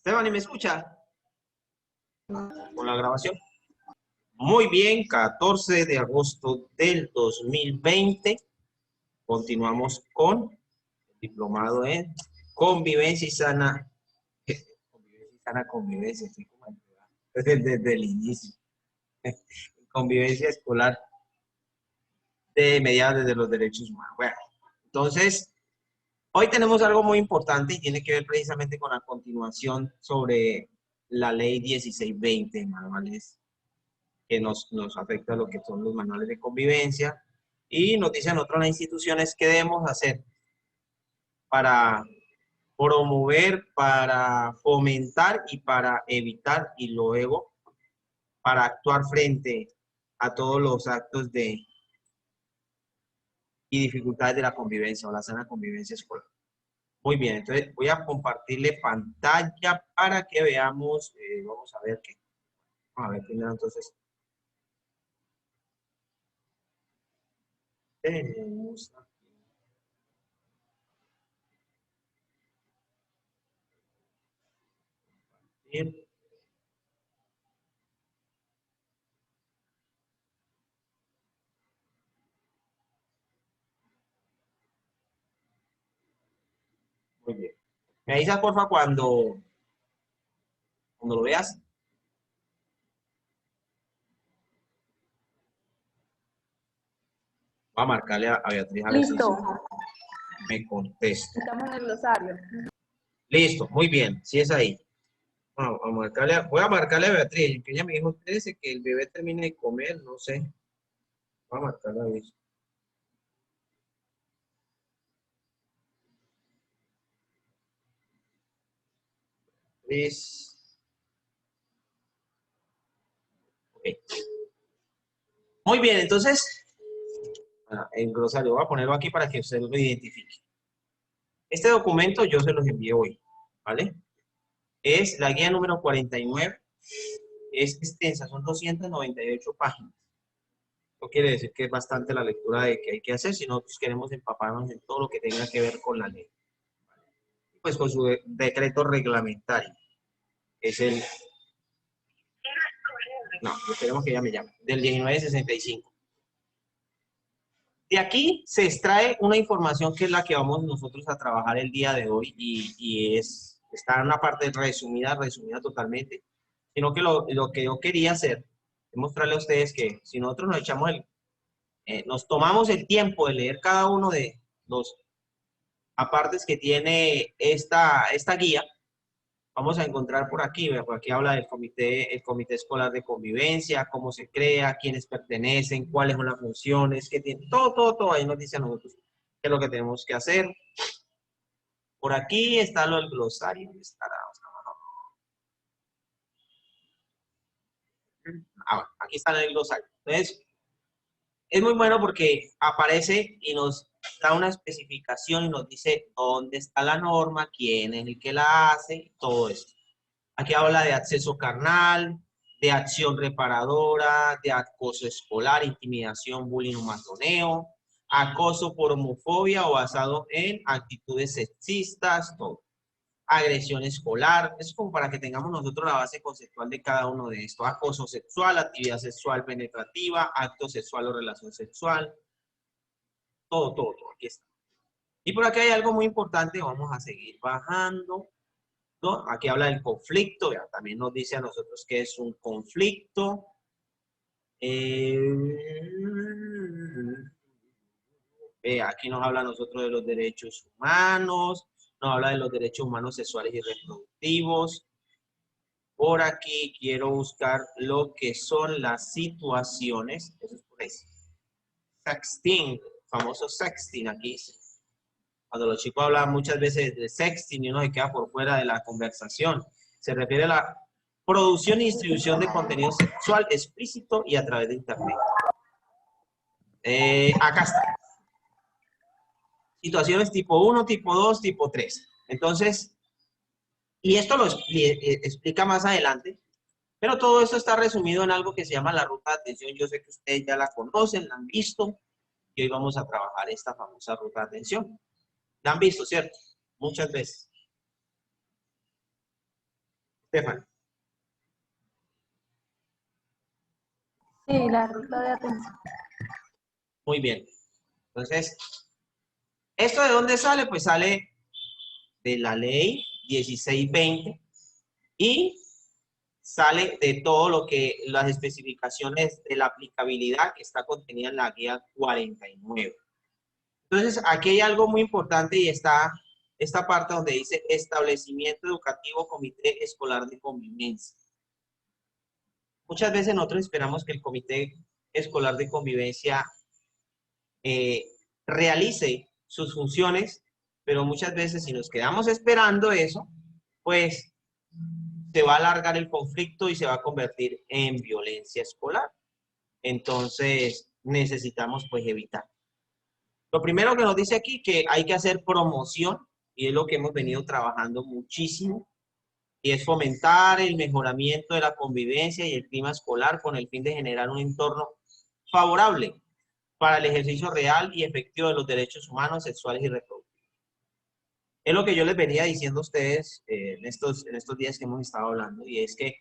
Esteban, ¿y me escucha? Con la grabación. Muy bien, 14 de agosto del 2020. Continuamos con el diplomado en convivencia y sana. Convivencia, sí, desde el inicio. Convivencia escolar de mediados de los derechos humanos. Bueno, entonces, hoy tenemos algo muy importante y tiene que ver precisamente con la continuación sobre la ley 1620, manuales que nos afecta a lo que son los manuales de convivencia, y nos dicen otras las instituciones qué debemos hacer para promover, para fomentar y para evitar y luego para actuar frente a todos los actos de y dificultades de la convivencia o la sana convivencia escolar. Muy bien, entonces voy a compartirle pantalla para que veamos, vamos a ver qué. Vamos a ver primero entonces. Tenemos aquí. Muy bien. Me avisas, porfa, cuando lo veas. Voy a marcarle a Beatriz a ver si Listo. me contesta. Estamos en el glosario. Listo, muy bien, sí es ahí. Voy a marcarle a Beatriz, que ella me dijo, espérese que el bebé termine de comer, no sé. Voy a marcarle a Beatriz. Okay. Muy bien, entonces, en glosario, voy a ponerlo aquí para que usted lo identifique. Este documento yo se los envié hoy, ¿vale? Es la guía número 49, es extensa, son 298 páginas. Eso quiere decir que es bastante la lectura de que hay que hacer si nosotros queremos empaparnos en todo lo que tenga que ver con la ley. Pues con su decreto reglamentario, que es el... No, esperemos que ya me llame, del 1965. De aquí se extrae una información que es la que vamos nosotros a trabajar el día de hoy y está en una parte resumida totalmente, sino que lo que yo quería hacer es mostrarle a ustedes que si nosotros nos echamos nos tomamos el tiempo de leer cada uno de los apartes que tiene esta guía, vamos a encontrar por aquí habla del el comité escolar de convivencia, cómo se crea, quiénes pertenecen, cuáles son las funciones, qué tiene, todo ahí nos dice a nosotros qué es lo que tenemos que hacer. Por aquí está lo del glosario, aquí está el glosario. Entonces, es muy bueno porque aparece y nos da una especificación y nos dice dónde está la norma, quién es el que la hace, todo esto. Aquí habla de acceso carnal, de acción reparadora, de acoso escolar, intimidación, bullying o matoneo, acoso por homofobia o basado en actitudes sexistas, todo. Agresión escolar, es como para que tengamos nosotros la base conceptual de cada uno de estos. Acoso sexual, actividad sexual penetrativa, acto sexual o relación sexual, todo, aquí está. Y por aquí hay algo muy importante, vamos a seguir bajando. ¿No? Aquí habla del conflicto, ya, también nos dice a nosotros que es un conflicto. Aquí nos habla a nosotros de los derechos humanos, nos habla de los derechos humanos sexuales y reproductivos. Por aquí quiero buscar lo que son las situaciones, eso es por ahí. Sexting, famoso sexting aquí. Cuando los chicos hablan muchas veces de sexting y uno se queda por fuera de la conversación. Se refiere a la producción y distribución de contenido sexual explícito y a través de internet. Acá está. Situaciones tipo 1, tipo 2, tipo 3. Entonces, y esto lo explica más adelante, pero todo esto está resumido en algo que se llama la ruta de atención. Yo sé que ustedes ya la conocen, la han visto, y hoy vamos a trabajar esta famosa ruta de atención. La han visto, ¿cierto? Muchas veces. Estefan. Sí, la ruta de atención. Muy bien. Entonces, ¿esto de dónde sale? Pues sale de la ley 1620 y sale de todo lo que las especificaciones de la aplicabilidad que está contenida en la guía 49. Entonces, aquí hay algo muy importante y está esta parte donde dice establecimiento educativo, comité escolar de convivencia. Muchas veces nosotros esperamos que el comité escolar de convivencia realice sus funciones, pero muchas veces si nos quedamos esperando eso, pues se va a alargar el conflicto y se va a convertir en violencia escolar. Entonces, necesitamos pues evitar. Lo primero que nos dice aquí que hay que hacer promoción, y es lo que hemos venido trabajando muchísimo, y es fomentar el mejoramiento de la convivencia y el clima escolar con el fin de generar un entorno favorable para el ejercicio real y efectivo de los derechos humanos, sexuales y reproductivos. Es lo que yo les venía diciendo a ustedes en estos días que hemos estado hablando, y es que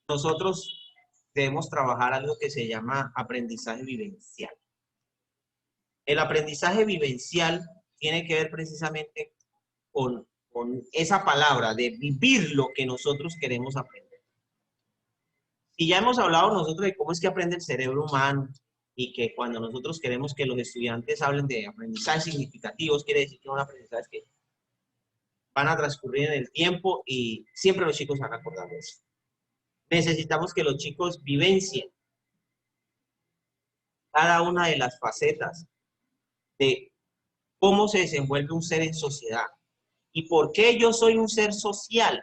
nosotros debemos trabajar algo que se llama aprendizaje vivencial. El aprendizaje vivencial tiene que ver precisamente con esa palabra de vivir lo que nosotros queremos aprender. Y ya hemos hablado nosotros de cómo es que aprende el cerebro humano y que cuando nosotros queremos que los estudiantes hablen de aprendizajes significativos, quiere decir que son aprendizajes que van a transcurrir en el tiempo y siempre los chicos van a acordar de eso. Necesitamos que los chicos vivencien cada una de las facetas de cómo se desenvuelve un ser en sociedad. ¿Y por qué yo soy un ser social?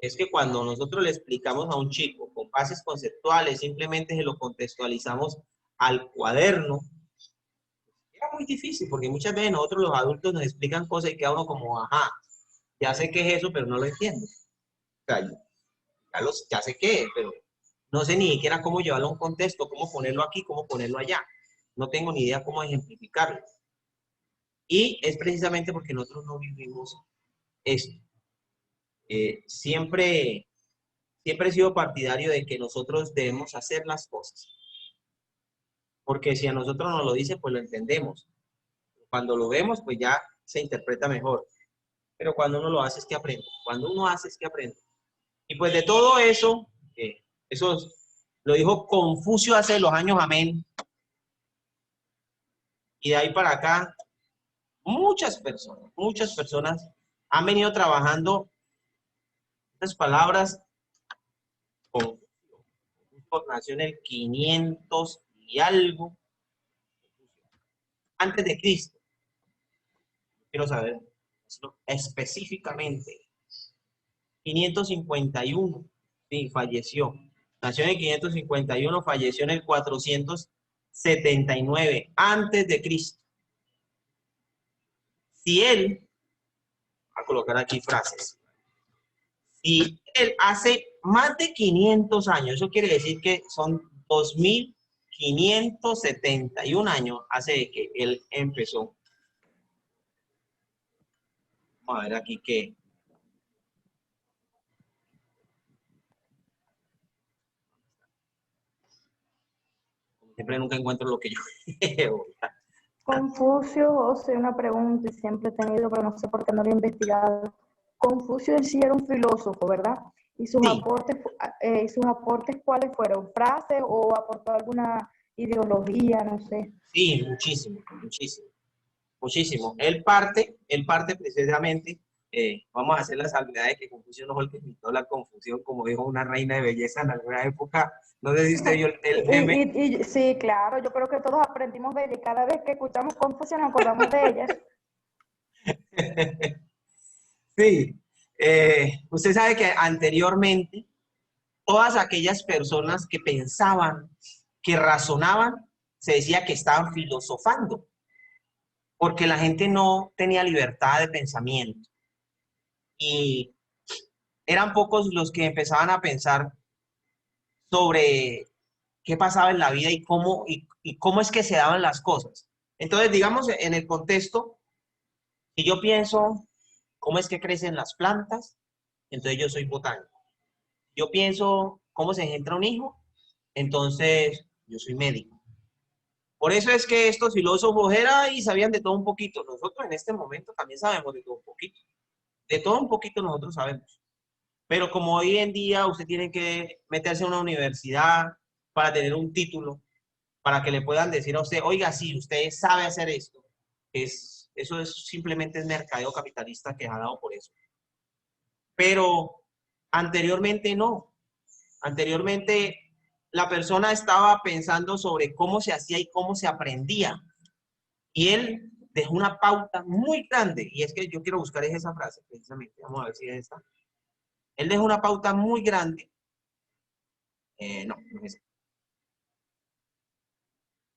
Es que cuando nosotros le explicamos a un chico con bases conceptuales, simplemente se lo contextualizamos al cuaderno, era muy difícil, porque muchas veces nosotros los adultos nos explican cosas y queda uno como, ajá, ya sé qué es eso, pero no lo entiendo. O sea, ya sé qué es, pero no sé ni siquiera cómo llevarlo a un contexto, cómo ponerlo aquí, cómo ponerlo allá. No tengo ni idea cómo ejemplificarlo. Y es precisamente porque nosotros no vivimos esto. Siempre he sido partidario de que nosotros debemos hacer las cosas. Porque si a nosotros nos lo dicen, pues lo entendemos. Cuando lo vemos, pues ya se interpreta mejor. Pero cuando uno lo hace es que aprende. Cuando uno hace es que aprende. Y pues de todo eso, eso lo dijo Confucio hace los años, amén. Y de ahí para acá, muchas personas han venido trabajando estas palabras. Nació en el 500 y algo antes de Cristo. Quiero saber específicamente. 551, sí, falleció. Nació en el 551, falleció en el 479 antes de Cristo. Si él, voy a colocar aquí frases, si él hace más de 500 años, eso quiere decir que son 2571 años hace que él empezó. Vamos a ver aquí qué. Siempre nunca encuentro lo que yo. Confucio, o sea, una pregunta y siempre he tenido, pero no sé por qué no lo he investigado. Confucio en sí era un filósofo, ¿verdad? ¿Y sus Sí, aportes cuáles fueron? ¿Frases o aportó alguna ideología? No sé. sí, muchísimo, muchísimo, muchísimo. Él parte precisamente, vamos a hacer la salvedad de que Confucio no fue el que inventó la confusión, como dijo una reina de belleza en alguna época. No sé si usted vio el meme. Sí, claro, yo creo que todos aprendimos de ella y cada vez que escuchamos Confucio nos acordamos de ella. Sí, usted sabe que anteriormente todas aquellas personas que pensaban, que razonaban, se decía que estaban filosofando, porque la gente no tenía libertad de pensamiento. Y eran pocos los que empezaban a pensar sobre qué pasaba en la vida y cómo es que se daban las cosas. Entonces, digamos, en el contexto, si yo pienso cómo es que crecen las plantas, entonces yo soy botánico. Yo pienso cómo se engendra un hijo, entonces yo soy médico. Por eso es que estos filósofos eran y sabían de todo un poquito. Nosotros en este momento también sabemos de todo un poquito. De todo un poquito nosotros sabemos. Pero como hoy en día usted tiene que meterse a una universidad para tener un título, para que le puedan decir a usted, oiga, sí, usted sabe hacer esto. Eso es simplemente el mercadeo capitalista que ha dado por eso. Pero anteriormente no. Anteriormente la persona estaba pensando sobre cómo se hacía y cómo se aprendía. Y él dejó una pauta muy grande. Y es que yo quiero buscar esa frase, precisamente. Vamos a ver si es esta. Él dejó una pauta muy grande. No es esta.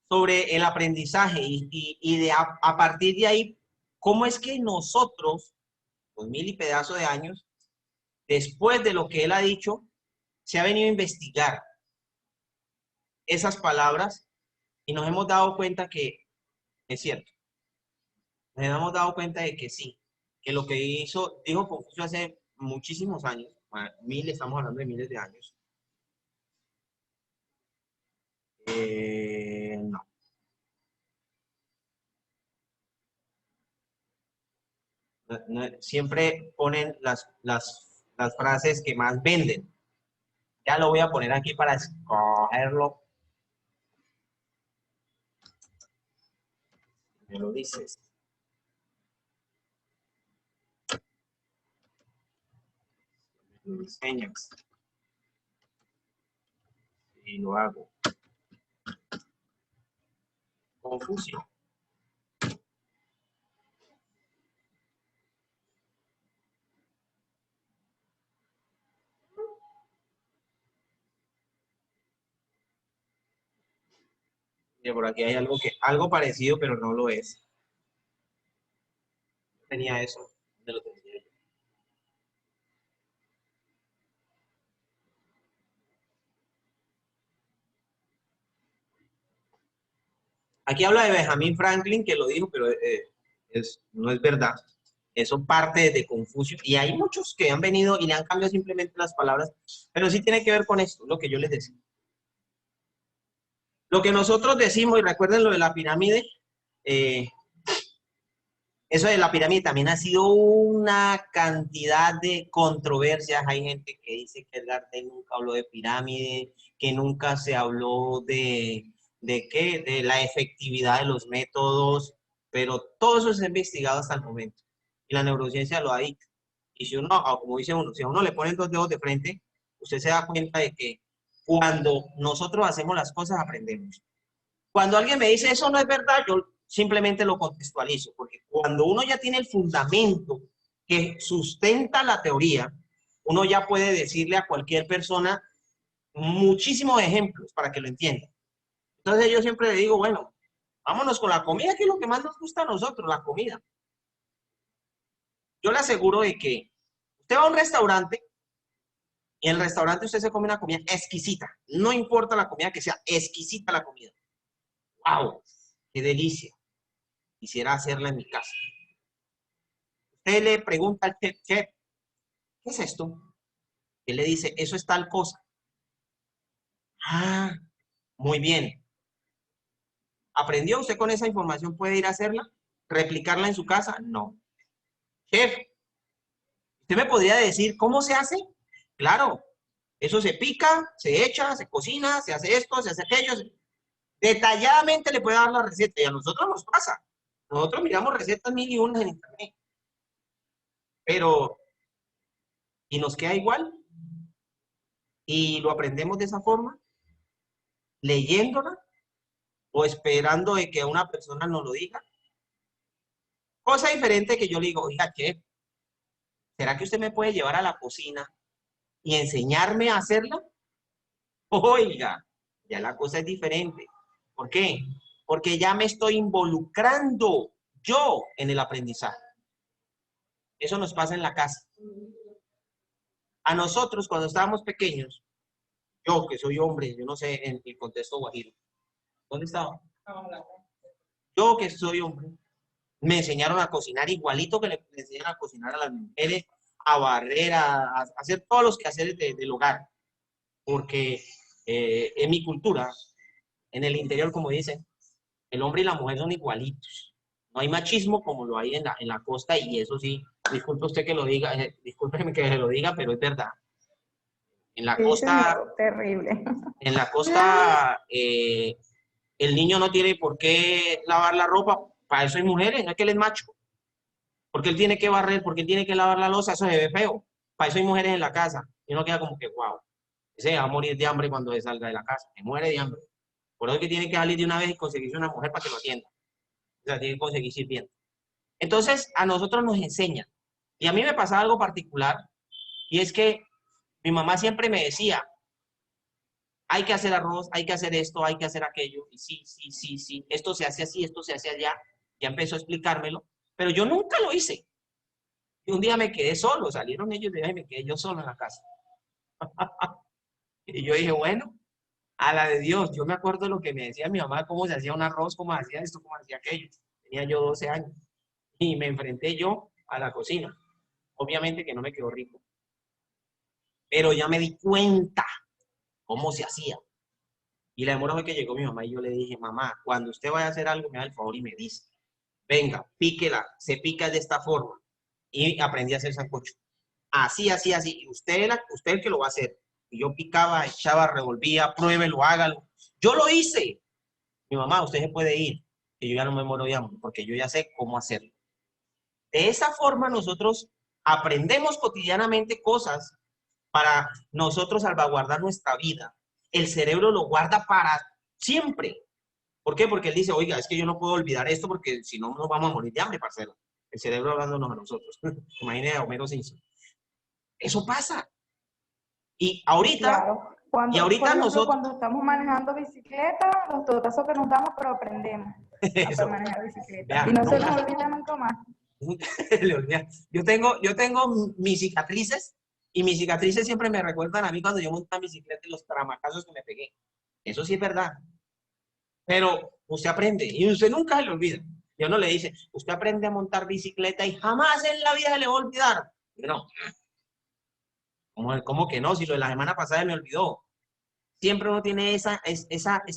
Sobre el aprendizaje y de a partir de ahí, cómo es que nosotros, 2000 y pedazo de años, después de lo que él ha dicho, se ha venido a investigar esas palabras y nos hemos dado cuenta que es cierto. Nos hemos dado cuenta de que sí, que lo que dijo Confucio hace muchísimos años, estamos hablando de miles de años. No. Siempre ponen las frases que más venden. Ya lo voy a poner aquí para escogerlo. Me lo dices. Lo diseñas. Y lo hago. Confucio. Y por aquí hay algo parecido, pero no lo es. Tenía eso. ¿Dónde lo tenía yo? Aquí habla de Benjamin Franklin, que lo dijo, pero no es verdad. Eso parte de Confucio. Y hay muchos que han venido y le han cambiado simplemente las palabras, pero sí tiene que ver con esto, lo que yo les decía. Lo que nosotros decimos, y recuerden lo de la pirámide, eso de la pirámide también ha sido una cantidad de controversias. Hay gente que dice que Edgar Day nunca habló de pirámide, que nunca se habló ¿de qué? De la efectividad de los métodos, pero todo eso se ha investigado hasta el momento. Y la neurociencia lo ha dicho. Y si uno, como dice uno, si a uno le ponen dos dedos de frente, usted se da cuenta de que cuando nosotros hacemos las cosas, aprendemos. Cuando alguien me dice eso no es verdad, yo simplemente lo contextualizo, porque cuando uno ya tiene el fundamento que sustenta la teoría, uno ya puede decirle a cualquier persona muchísimos ejemplos para que lo entienda. Entonces yo siempre le digo, bueno, vámonos con la comida, que es lo que más nos gusta a nosotros, la comida. Yo le aseguro de que usted va a un restaurante y en el restaurante usted se come una comida exquisita. No importa la comida que sea, exquisita la comida. ¡Wow! ¡Qué delicia! Quisiera hacerla en mi casa. Usted le pregunta al chef, ¿qué es esto? Él le dice, eso es tal cosa. Ah, muy bien. ¿Aprendió? ¿Usted con esa información puede ir a hacerla? ¿Replicarla en su casa? No. Chef, ¿usted me podría decir cómo se hace? Claro, eso se pica, se echa, se cocina, se hace esto, se hace aquello. Detalladamente le puede dar la receta y a nosotros nos pasa. Nosotros miramos recetas mil y unas en internet. Pero, ¿y nos queda igual? ¿Y lo aprendemos de esa forma? ¿Leyéndola? ¿O esperando de que una persona nos lo diga? Cosa diferente que yo le digo, oiga, chef, ¿será que usted me puede llevar a la cocina y enseñarme a hacerla? Oiga, ya la cosa es diferente. ¿Por qué? Porque ya me estoy involucrando yo en el aprendizaje. Eso nos pasa en la casa. A nosotros, cuando estábamos pequeños, yo que soy hombre, yo no sé en el contexto guajiro, ¿dónde estaba? Yo que soy hombre, me enseñaron a cocinar igualito que le enseñan a cocinar a las mujeres, a barrer, a hacer todos los quehaceres del hogar, porque en mi cultura, en el interior, como dicen, el hombre y la mujer son igualitos. No hay machismo como lo hay en la costa, y eso sí, disculpe usted que lo diga, discúlpeme que lo diga, pero es verdad. En la Sí, costa, señor, terrible. en la costa, el niño no tiene por qué lavar la ropa, para eso hay mujeres, no es que él es macho. Porque él tiene que barrer, porque él tiene que lavar la loza, eso se ve feo. Para eso hay mujeres en la casa. Y uno queda como que, wow, ese va a morir de hambre cuando salga de la casa, se muere de hambre. Por eso es que tiene que salir de una vez y conseguirse una mujer para que lo atienda. O sea, tiene que conseguir sirviente. Entonces, a nosotros nos enseñan. Y a mí me pasaba algo particular, y es que mi mamá siempre me decía, hay que hacer arroz, hay que hacer esto, hay que hacer aquello, y sí, sí, sí, sí, esto se hace así, esto se hace allá. Ya empezó a explicármelo, pero yo nunca lo hice. Y un día me quedé solo, salieron ellos de ahí y me quedé yo solo en la casa. Y yo dije, bueno, a la de Dios, yo me acuerdo de lo que me decía mi mamá, cómo se hacía un arroz, cómo hacía esto, cómo hacía aquello. Tenía yo 12 años y me enfrenté yo a la cocina. Obviamente que no me quedó rico, pero ya me di cuenta cómo se hacía. Y la demora fue que llegó mi mamá y yo le dije, mamá, cuando usted vaya a hacer algo, me da el favor y me dice, venga, píquela, se pica de esta forma. Y aprendí a hacer sancocho. Así, así, así. Y usted el que lo va a hacer. Y yo picaba, echaba, revolvía, pruébelo, hágalo. Yo lo hice. Mi mamá, usted se puede ir. Que yo ya no me muero de hambre, porque yo ya sé cómo hacerlo. De esa forma nosotros aprendemos cotidianamente cosas para nosotros salvaguardar nuestra vida. El cerebro lo guarda para siempre. ¿Por qué? Porque él dice, oiga, es que yo no puedo olvidar esto porque si no nos vamos a morir de hambre, parcero. El cerebro hablándonos a nosotros. Imagínate a Homero Simpson. Eso pasa. Y ahorita, Claro. y Por ahorita ejemplo, nosotros, cuando estamos manejando bicicleta, los totazos que nos damos, pero aprendemos a eso, manejar bicicleta. Y vea, no se nos nunca, olvida nunca más. nunca le olvida. Yo tengo mis cicatrices, y mis cicatrices siempre me recuerdan a mí cuando yo montaba bicicleta y los tramacazos que me pegué. Eso sí es verdad. Pero usted aprende y usted nunca se le olvida. Y uno le dice, usted aprende a montar bicicleta y jamás en la vida se le va a olvidar. No, ¿cómo que no? Si lo de la semana pasada me olvidó. Siempre uno tiene esa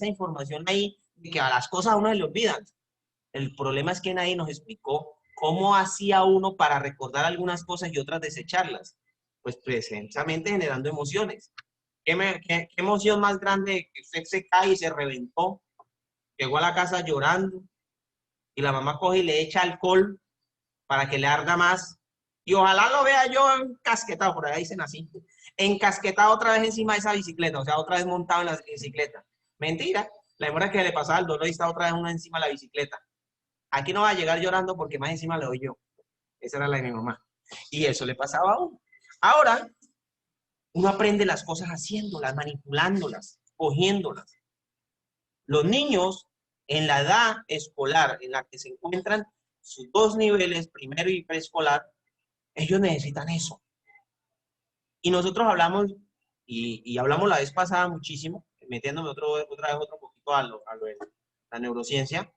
información ahí de que a las cosas a uno se le olvidan. El problema es que nadie nos explicó cómo hacía uno para recordar algunas cosas y otras desecharlas. Pues precisamente generando emociones. ¿Qué emoción más grande que usted se cae y se reventó? Llegó a la casa llorando y la mamá coge y le echa alcohol para que le arda más. Y ojalá lo vea yo encasquetado, por ahí dicen así, encasquetado otra vez encima de esa bicicleta, o sea, otra vez montado en la bicicleta. Mentira, la demora que le pasaba al dolor y está otra vez una encima de la bicicleta. Aquí no va a llegar llorando porque más encima le doy yo. Esa era la de mi mamá. Y eso le pasaba a uno. Ahora, uno aprende las cosas haciéndolas, manipulándolas, cogiéndolas. Los niños en la edad escolar en la que se encuentran sus dos niveles, primero y preescolar, ellos necesitan eso. Y nosotros hablamos, y hablamos la vez pasada muchísimo, metiéndome otra vez otro poquito a lo de la neurociencia,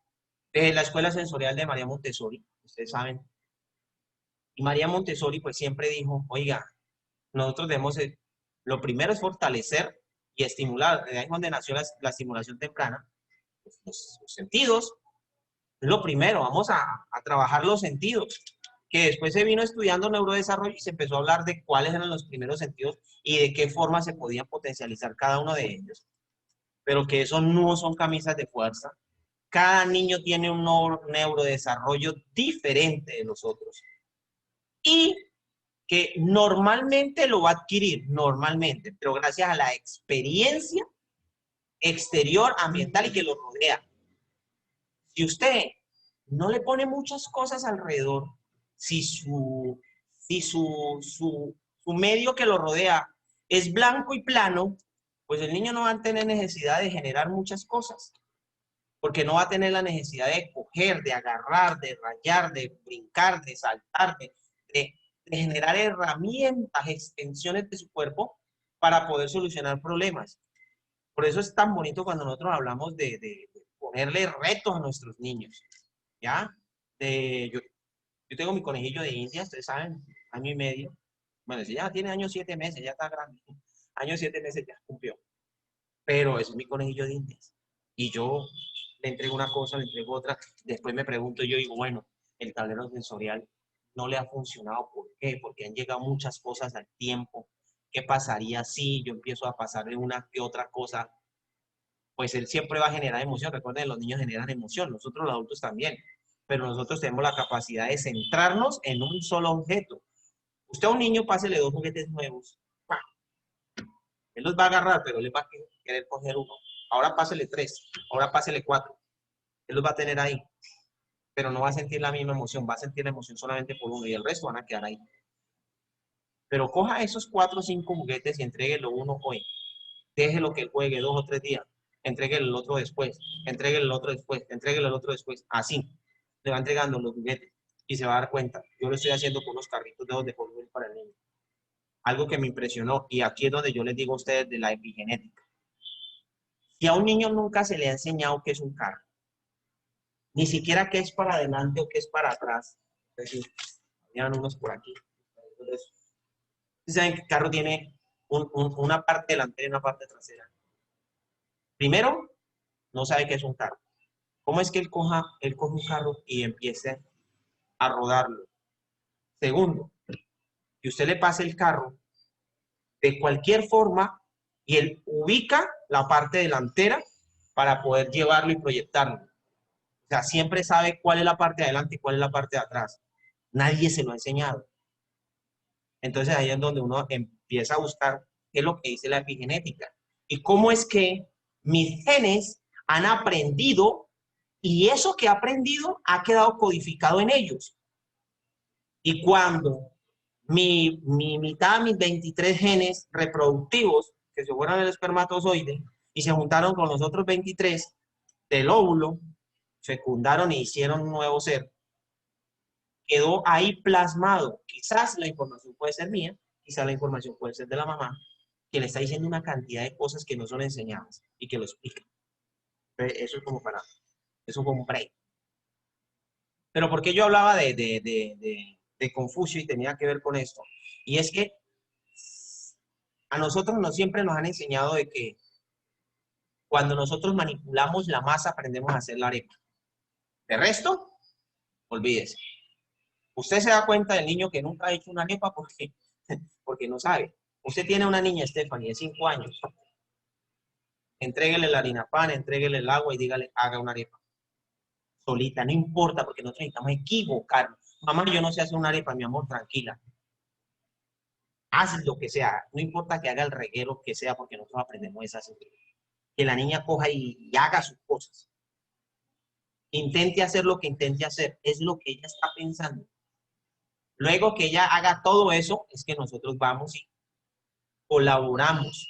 de la Escuela Sensorial de María Montessori, ustedes saben. Y María Montessori pues siempre dijo, oiga, nosotros debemos, lo primero es fortalecer y estimular, de ahí es donde nació la estimulación temprana, pues, los sentidos, es lo primero, vamos a trabajar los sentidos, que después se vino estudiando neurodesarrollo y se empezó a hablar de cuáles eran los primeros sentidos y de qué forma se podían potencializar cada uno de ellos, pero que eso no son camisas de fuerza. Cada niño tiene un neurodesarrollo diferente de los otros y que normalmente lo va a adquirir, normalmente, pero gracias a la experiencia exterior, ambiental y que lo rodea. Si usted no le pone muchas cosas alrededor, si su medio que lo rodea es blanco y plano, pues el niño no va a tener necesidad de generar muchas cosas, porque no va a tener la necesidad de coger, de agarrar, de rayar, de brincar, de saltar, de generar herramientas, extensiones de su cuerpo para poder solucionar problemas. Por eso es tan bonito cuando nosotros hablamos de ponerle retos a nuestros niños, ¿ya? Yo tengo mi conejillo de India, ustedes saben, año y medio, Bueno, si ya tiene años 7 meses, ya está grande. Años 7 meses ya cumplió. Pero es mi conejillo de indias. Y yo le entrego una cosa, le entrego otra. Después me pregunto yo, digo, bueno, el tablero sensorial no le ha funcionado. ¿Por qué? Porque han llegado muchas cosas al tiempo. ¿Qué pasaría si yo empiezo a pasarle una que otra cosa? Pues él siempre va a generar emoción. Recuerden, los niños generan emoción, nosotros los adultos también. Pero nosotros tenemos la capacidad de centrarnos en un solo objeto. Usted a un niño pásele 2 juguetes nuevos. ¡Pah! Él los va a agarrar, pero él va a querer coger uno. Ahora pásele 3, ahora pásele 4. Él los va a tener ahí, pero no va a sentir la misma emoción, va a sentir la emoción solamente por uno y el resto van a quedar ahí. Pero coja esos 4 o 5 juguetes y entréguelo uno hoy. Déjelo que juegue 2 o 3 días. Entréguele el otro después, entréguele el otro después, entréguele el otro después. Así, le va entregando los juguetes y se va a dar cuenta. Yo lo estoy haciendo con los carritos de Hot Wheels para el niño. Algo que me impresionó, y aquí es donde yo les digo a ustedes de la epigenética. Si a un niño nunca se le ha enseñado qué es un carro, ni siquiera qué es para adelante o qué es para atrás, es decir, habían unos por aquí. Entonces, saben que el carro tiene una parte delantera y una parte trasera. Primero, no sabe qué es un carro. ¿Cómo es que él coge un carro y empiece a rodarlo? Segundo, que usted le pase el carro de cualquier forma y él ubica la parte delantera para poder llevarlo y proyectarlo. O sea, siempre sabe cuál es la parte de adelante y cuál es la parte de atrás. Nadie se lo ha enseñado. Entonces ahí es donde uno empieza a buscar qué es lo que dice la epigenética y cómo es que mis genes han aprendido y eso que ha aprendido ha quedado codificado en ellos. Y cuando mi mitad, mis 23 genes reproductivos, que se fueron el espermatozoide, y se juntaron con los otros 23 del óvulo, fecundaron e hicieron un nuevo ser, quedó ahí plasmado. Quizás la información puede ser mía, quizás la información puede ser de la mamá, que le está diciendo una cantidad de cosas que no son enseñadas y que lo explican. Eso es como para, eso fue un break. Pero ¿por qué yo hablaba de Confucio y tenía que ver con esto? Y es que a nosotros no siempre nos han enseñado de que cuando nosotros manipulamos la masa aprendemos a hacer la arepa. De resto, olvídese. Usted se da cuenta del niño que nunca ha hecho una arepa porque no sabe. Usted tiene una niña, Stephanie, de 5 años. Entréguele la harina pan, entréguele el agua y dígale, haga una arepa. Solita, no importa, porque nosotros necesitamos equivocarnos. Mamá, yo no sé hacer una arepa, mi amor, tranquila. Haz lo que sea, no importa que haga el reguero que sea, porque nosotros aprendemos esas. Que la niña coja y haga sus cosas. Intente hacer lo que intente hacer, es lo que ella está pensando. Luego que ella haga todo eso, es que nosotros vamos y colaboramos.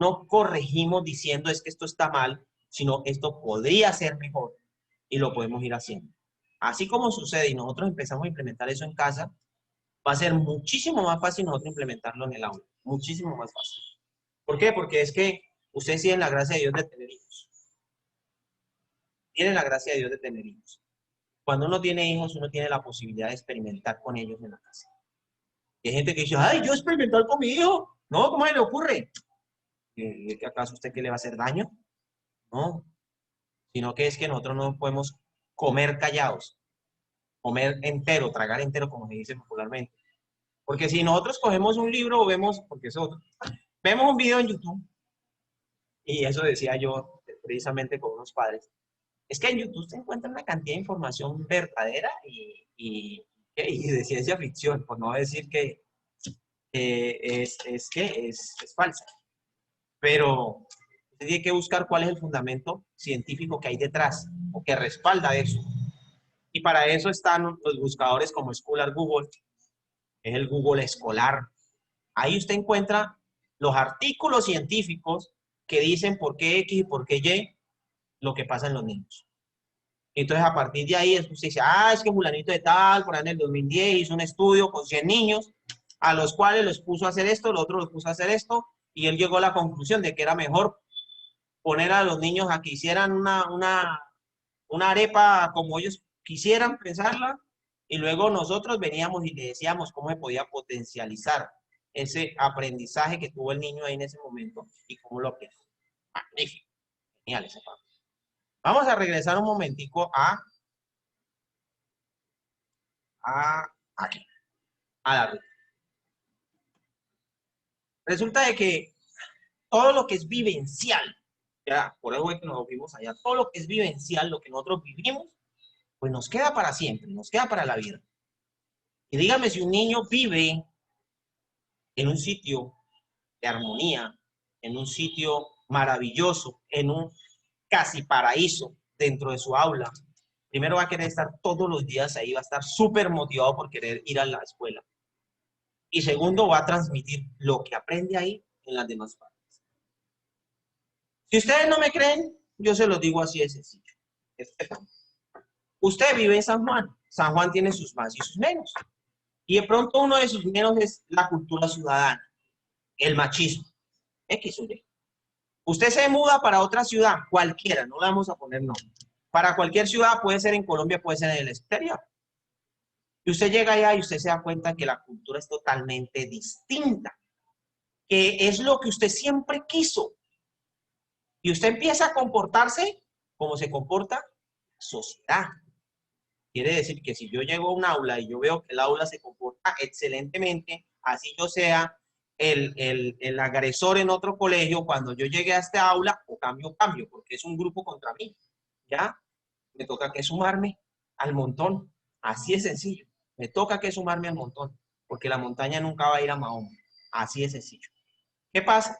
No corregimos diciendo es que esto está mal, sino esto podría ser mejor y lo podemos ir haciendo. Así como sucede y nosotros empezamos a implementar eso en casa, va a ser muchísimo más fácil nosotros implementarlo en el aula. Muchísimo más fácil. ¿Por qué? Porque es que ustedes tienen la gracia de Dios de tener hijos. Tienen la gracia de Dios de tener hijos. Cuando uno tiene hijos, uno tiene la posibilidad de experimentar con ellos en la casa. Y hay gente que dice, ay, yo experimentar con mi hijo. No, ¿cómo se le ocurre? ¿Acaso usted qué le va a hacer daño? No, sino que es que nosotros no podemos comer callados, comer entero, tragar entero, como se dice popularmente. Porque si nosotros cogemos un libro o vemos, porque es otro, vemos un video en YouTube, y eso decía yo precisamente con unos padres, es que en YouTube se encuentra una cantidad de información verdadera y de ciencia ficción, por no decir que es falsa. Pero usted tiene que buscar cuál es el fundamento científico que hay detrás o que respalda eso. Y para eso están los buscadores como Scholar Google, es el Google escolar. Ahí usted encuentra los artículos científicos que dicen por qué X y por qué Y lo que pasa en los niños. Entonces, a partir de ahí, usted dice, es que fulanito de tal, por ahí en el 2010 hizo un estudio con 100 niños, a los cuales los puso a hacer esto, los otros los puso a hacer esto, y él llegó a la conclusión de que era mejor poner a los niños a que hicieran una arepa como ellos quisieran pensarla, y luego nosotros veníamos y le decíamos cómo se podía potencializar ese aprendizaje que tuvo el niño ahí en ese momento y cómo lo aplicó. Magnífico, genial esa parte. Vamos a regresar un momentico aquí, a la ruta. Resulta de que todo lo que es vivencial, ya, por eso es que nos vimos allá, todo lo que es vivencial, lo que nosotros vivimos, pues nos queda para siempre, nos queda para la vida. Y dígame si un niño vive en un sitio de armonía, en un sitio maravilloso, en un casi paraíso dentro de su aula. Primero va a querer estar todos los días ahí, va a estar súper motivado por querer ir a la escuela. Y segundo, va a transmitir lo que aprende ahí en las demás partes. Si ustedes no me creen, yo se los digo así de sencillo. Usted vive en San Juan. San Juan tiene sus más y sus menos. Y de pronto uno de sus menos es la cultura ciudadana, el machismo. X o Y. Usted se muda para otra ciudad, cualquiera, no le vamos a poner nombre. Para cualquier ciudad, puede ser en Colombia, puede ser en el exterior. Y usted llega allá y usted se da cuenta que la cultura es totalmente distinta, que es lo que usted siempre quiso. Y usted empieza a comportarse como se comporta la sociedad. Quiere decir que si yo llego a un aula y yo veo que el aula se comporta excelentemente, así yo sea el agresor en otro colegio, cuando yo llegue a este aula, o cambio, porque es un grupo contra mí, ¿ya? Me toca que sumarme al montón, así es sencillo, me toca que sumarme al montón, porque la montaña nunca va a ir a Mahoma, así es sencillo. ¿Qué pasa?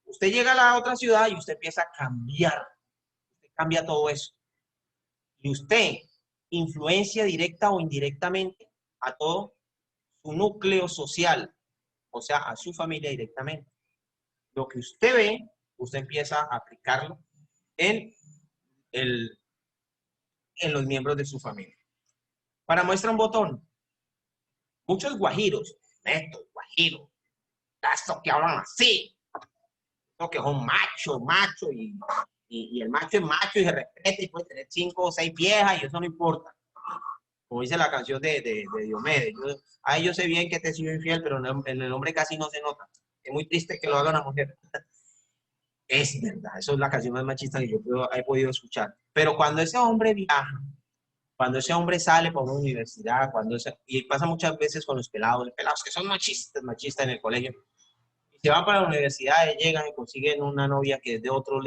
Usted llega a la otra ciudad y usted empieza a cambiar, usted cambia todo eso, y usted influencia directa o indirectamente a todo su núcleo social, o sea, a su familia directamente. Lo que usted ve, usted empieza a aplicarlo en, en los miembros de su familia. Para muestra un botón, muchos guajiros, estos guajiros, estos que hablan así, estos que son macho, y el macho es macho y se respeta y puede tener 5 o 6 viejas y eso no importa. Como dice la canción de Diomedes. Yo sé bien que te he sido infiel, pero en el hombre casi no se nota. Es muy triste que lo haga una mujer. Es verdad, eso es la canción más machista que yo he podido escuchar. Pero cuando ese hombre viaja, cuando ese hombre sale por una universidad, y pasa muchas veces con los pelados que son machistas en el colegio, y se van para la universidad y llegan y consiguen una novia que es de otro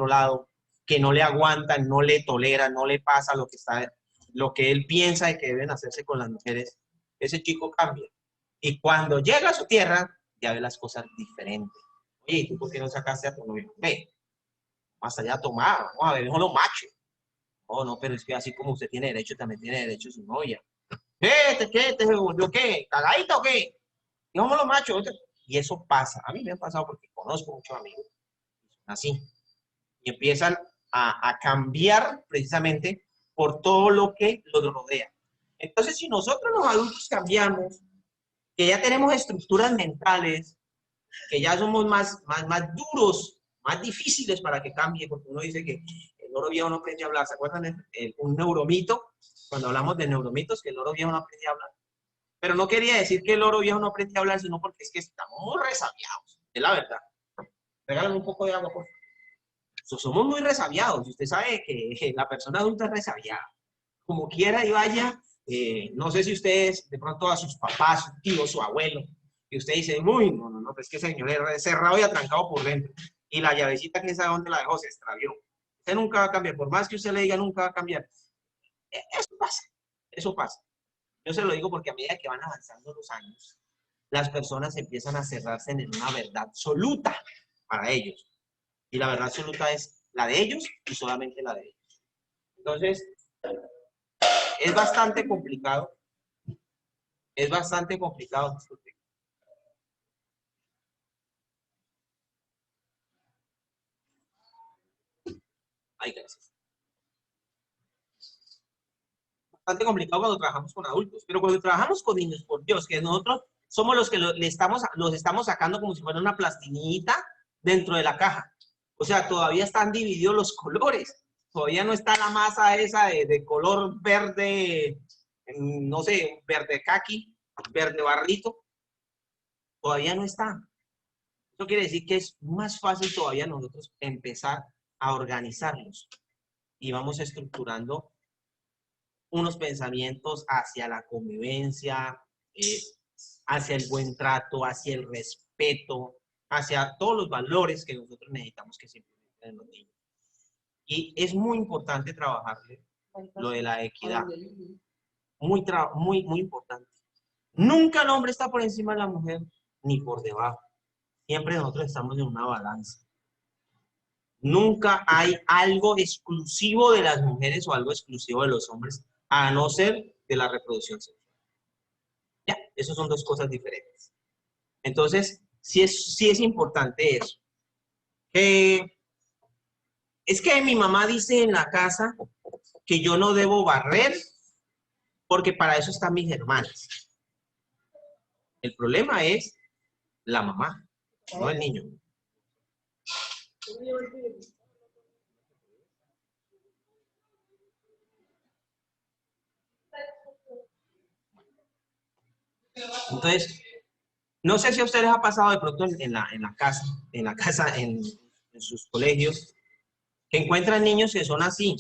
lado, que no le aguantan, no le toleran, no le pasa lo que él piensa de que deben hacerse con las mujeres, ese chico cambia. Y cuando llega a su tierra, ya ve las cosas diferentes. Oye, ¿y tú por qué no sacaste a tu novio? Ve, más allá a tomar, vamos a ver, los machos. Oh, no, pero es que así como usted tiene derecho, también tiene derecho su novia. ¿Qué? ¿Te volvió qué? ¿Cagadita o qué? Digamos los machos. Y eso pasa. A mí me ha pasado porque conozco muchos amigos. Así. Y empiezan a cambiar precisamente por todo lo que los rodea. Entonces, si nosotros los adultos cambiamos, que ya tenemos estructuras mentales, que ya somos más duros, más difíciles para que cambie, porque uno dice que el loro viejo no aprende a hablar. ¿Se acuerdan? Un neuromito, cuando hablamos de neuromitos, que el loro viejo no aprende a hablar. Pero no quería decir que el loro viejo no aprende a hablar, sino porque es que estamos muy resabiados, es la verdad. Regálame un poco de agua, por favor. Somos muy resabiados, y usted sabe que la persona adulta es resabiada. Como quiera y vaya, no sé si ustedes, de pronto a sus papás, su tío, su abuelo, y usted dice, uy, no, pues que ese señor es cerrado y atrancado por dentro. Y la llavecita, quién sabe dónde la dejó, se extravió. Usted nunca va a cambiar, por más que usted le diga, nunca va a cambiar. Eso pasa. Yo se lo digo porque a medida que van avanzando los años, las personas empiezan a cerrarse en una verdad absoluta para ellos. Y la verdad absoluta es la de ellos y solamente la de ellos. Entonces, es bastante complicado. Es bastante complicado. Disculpe. Ay, gracias. Bastante complicado cuando trabajamos con adultos, pero cuando trabajamos con niños, por Dios, que nosotros somos los que los estamos sacando como si fuera una plastinita dentro de la caja. O sea, todavía están divididos los colores. Todavía no está la masa esa de color verde, no sé, verde caqui, verde barrito. todavía no está. Eso quiere decir que es más fácil todavía nosotros empezar a organizarlos y vamos estructurando unos pensamientos hacia la convivencia, hacia el buen trato, hacia el respeto, hacia todos los valores que nosotros necesitamos que se implementen en los niños. Y es muy importante trabajarle lo de la equidad. Muy importante. Nunca el hombre está por encima de la mujer, ni por debajo. Siempre nosotros estamos en una balanza. Nunca hay algo exclusivo de las mujeres o algo exclusivo de los hombres, a no ser de la reproducción sexual. Ya, esas son dos cosas diferentes. Entonces, sí es importante eso. Es que mi mamá dice en la casa que yo no debo barrer porque para eso están mis hermanas. El problema es la mamá, no el niño. Entonces, no sé si a ustedes ha pasado de pronto en la casa, en sus colegios, que encuentran niños que son así.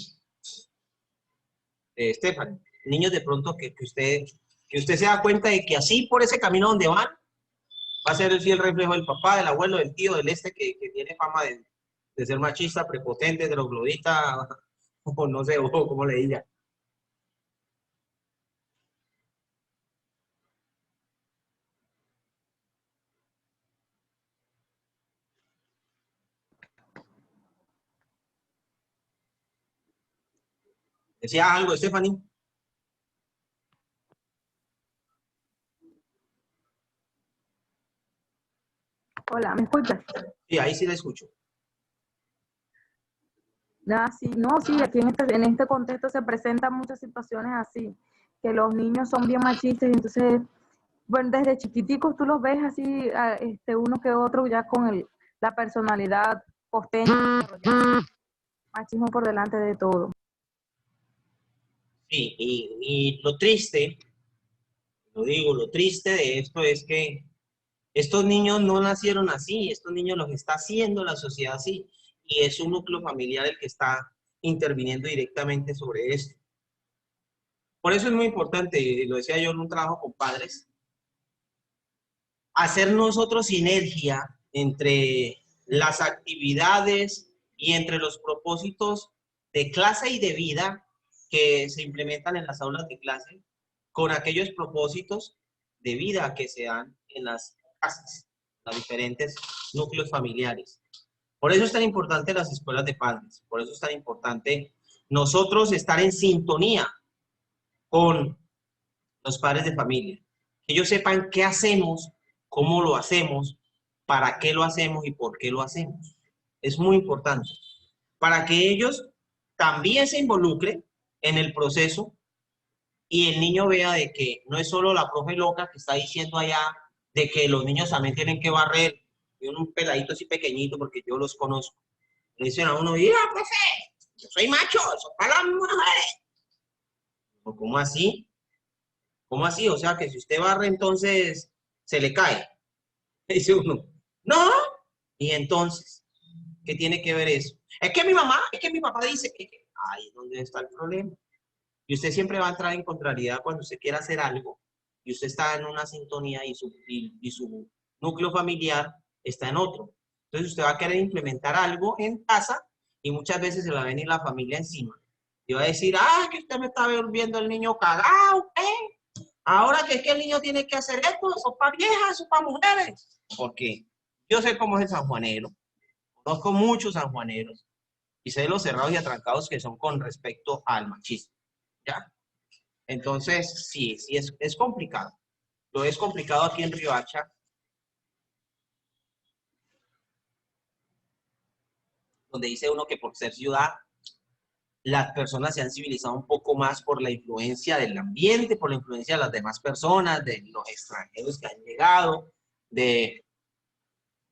Estefan, niños de pronto que usted se da cuenta de que así por ese camino donde van, va a ser el fiel reflejo del papá, del abuelo, del tío, del que tiene fama de ser machista, prepotente, troglodita, o no sé, o como le diga. ¿Decía algo, Stephanie? Hola, ¿me escuchas? Sí, ahí sí la escucho. Ah, sí, no, sí, aquí en este contexto se presentan muchas situaciones así, que los niños son bien machistas y entonces, bueno, desde chiquiticos tú los ves así, uno que otro ya con la personalidad costeña, machismo por delante de todo. Sí, y lo triste de esto es que estos niños no nacieron así, estos niños los está haciendo la sociedad así, y es un núcleo familiar el que está interviniendo directamente sobre esto. Por eso es muy importante, lo decía yo en un trabajo con padres, hacer nosotros sinergia entre las actividades y entre los propósitos de clase y de vida que se implementan en las aulas de clase con aquellos propósitos de vida que se dan en las casas, los diferentes núcleos familiares. Por eso es tan importante las escuelas de padres, por eso es tan importante nosotros estar en sintonía con los padres de familia, que ellos sepan qué hacemos, cómo lo hacemos, para qué lo hacemos y por qué lo hacemos. Es muy importante, para que ellos también se involucren en el proceso y el niño vea de que no es solo la profe loca que está diciendo allá de que los niños también tienen que barrer, y un peladito así pequeñito, porque yo los conozco. Le dicen a uno, mira, profe, yo soy macho, eso para las mujeres. ¿Cómo así? ¿Cómo así? O sea, que si usted barre, entonces se le cae. Dice uno, no. Y entonces, ¿qué tiene que ver eso? Es que mi papá dice que, ahí es donde está el problema. Y usted siempre va a entrar en contrariedad cuando usted quiera hacer algo y usted está en una sintonía y su núcleo familiar está en otro. Entonces usted va a querer implementar algo en casa y muchas veces se le va a venir la familia encima. Y va a decir, ah, que usted me está volviendo el niño cagado, ahora que es que el niño tiene que hacer esto, eso es para viejas, eso es para mujeres. Porque yo sé cómo es el sanjuanero, conozco muchos sanjuaneros y sé los cerrados y atrancados que son con respecto al machismo. ¿Ya? Entonces, sí es complicado. Lo es complicado aquí en Riohacha, donde dice uno que por ser ciudad, las personas se han civilizado un poco más por la influencia del ambiente, por la influencia de las demás personas, de los extranjeros que han llegado, de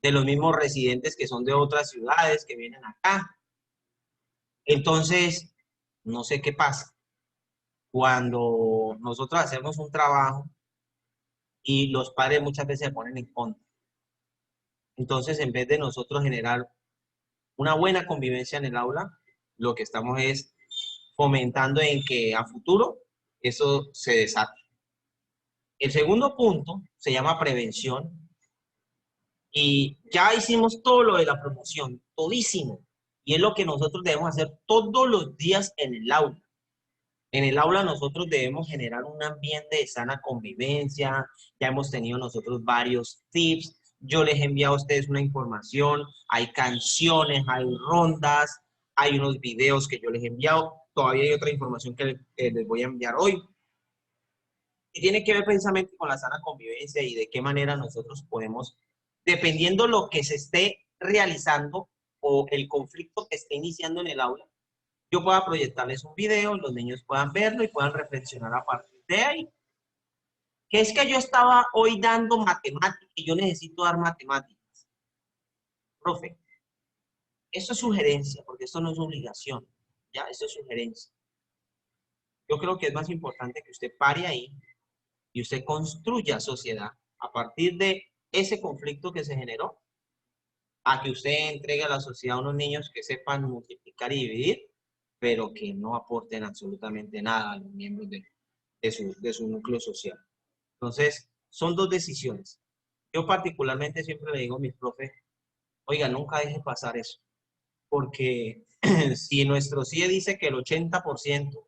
los mismos residentes que son de otras ciudades que vienen acá. Entonces, no sé qué pasa. Cuando nosotros hacemos un trabajo y los padres muchas veces se ponen en contra. Entonces, en vez de nosotros generar una buena convivencia en el aula, lo que estamos es fomentando en que a futuro eso se desate. El segundo punto se llama prevención y ya hicimos todo lo de la promoción, todísimo. Y es lo que nosotros debemos hacer todos los días en el aula. En el aula nosotros debemos generar un ambiente de sana convivencia. Ya hemos tenido nosotros varios tips. Yo les he enviado a ustedes una información. Hay canciones, hay rondas, hay unos videos que yo les he enviado. Todavía hay otra información que les voy a enviar hoy. Y tiene que ver precisamente con la sana convivencia y de qué manera nosotros podemos, dependiendo lo que se esté realizando o el conflicto que esté iniciando en el aula, yo pueda proyectarles un video, los niños puedan verlo y puedan reflexionar a partir de ahí. Que es que yo estaba hoy dando matemáticas y yo necesito dar matemáticas. Profe, eso es sugerencia, porque esto no es obligación. Ya, eso es sugerencia. Yo creo que es más importante que usted pare ahí y usted construya sociedad a partir de ese conflicto que se generó, a que usted entregue a la sociedad a unos niños que sepan multiplicar y dividir, pero que no aporten absolutamente nada a los miembros de su núcleo social. Entonces, son dos decisiones. Yo particularmente siempre le digo a mis profes, oiga, nunca deje pasar eso, porque si nuestro CIE dice que el 80%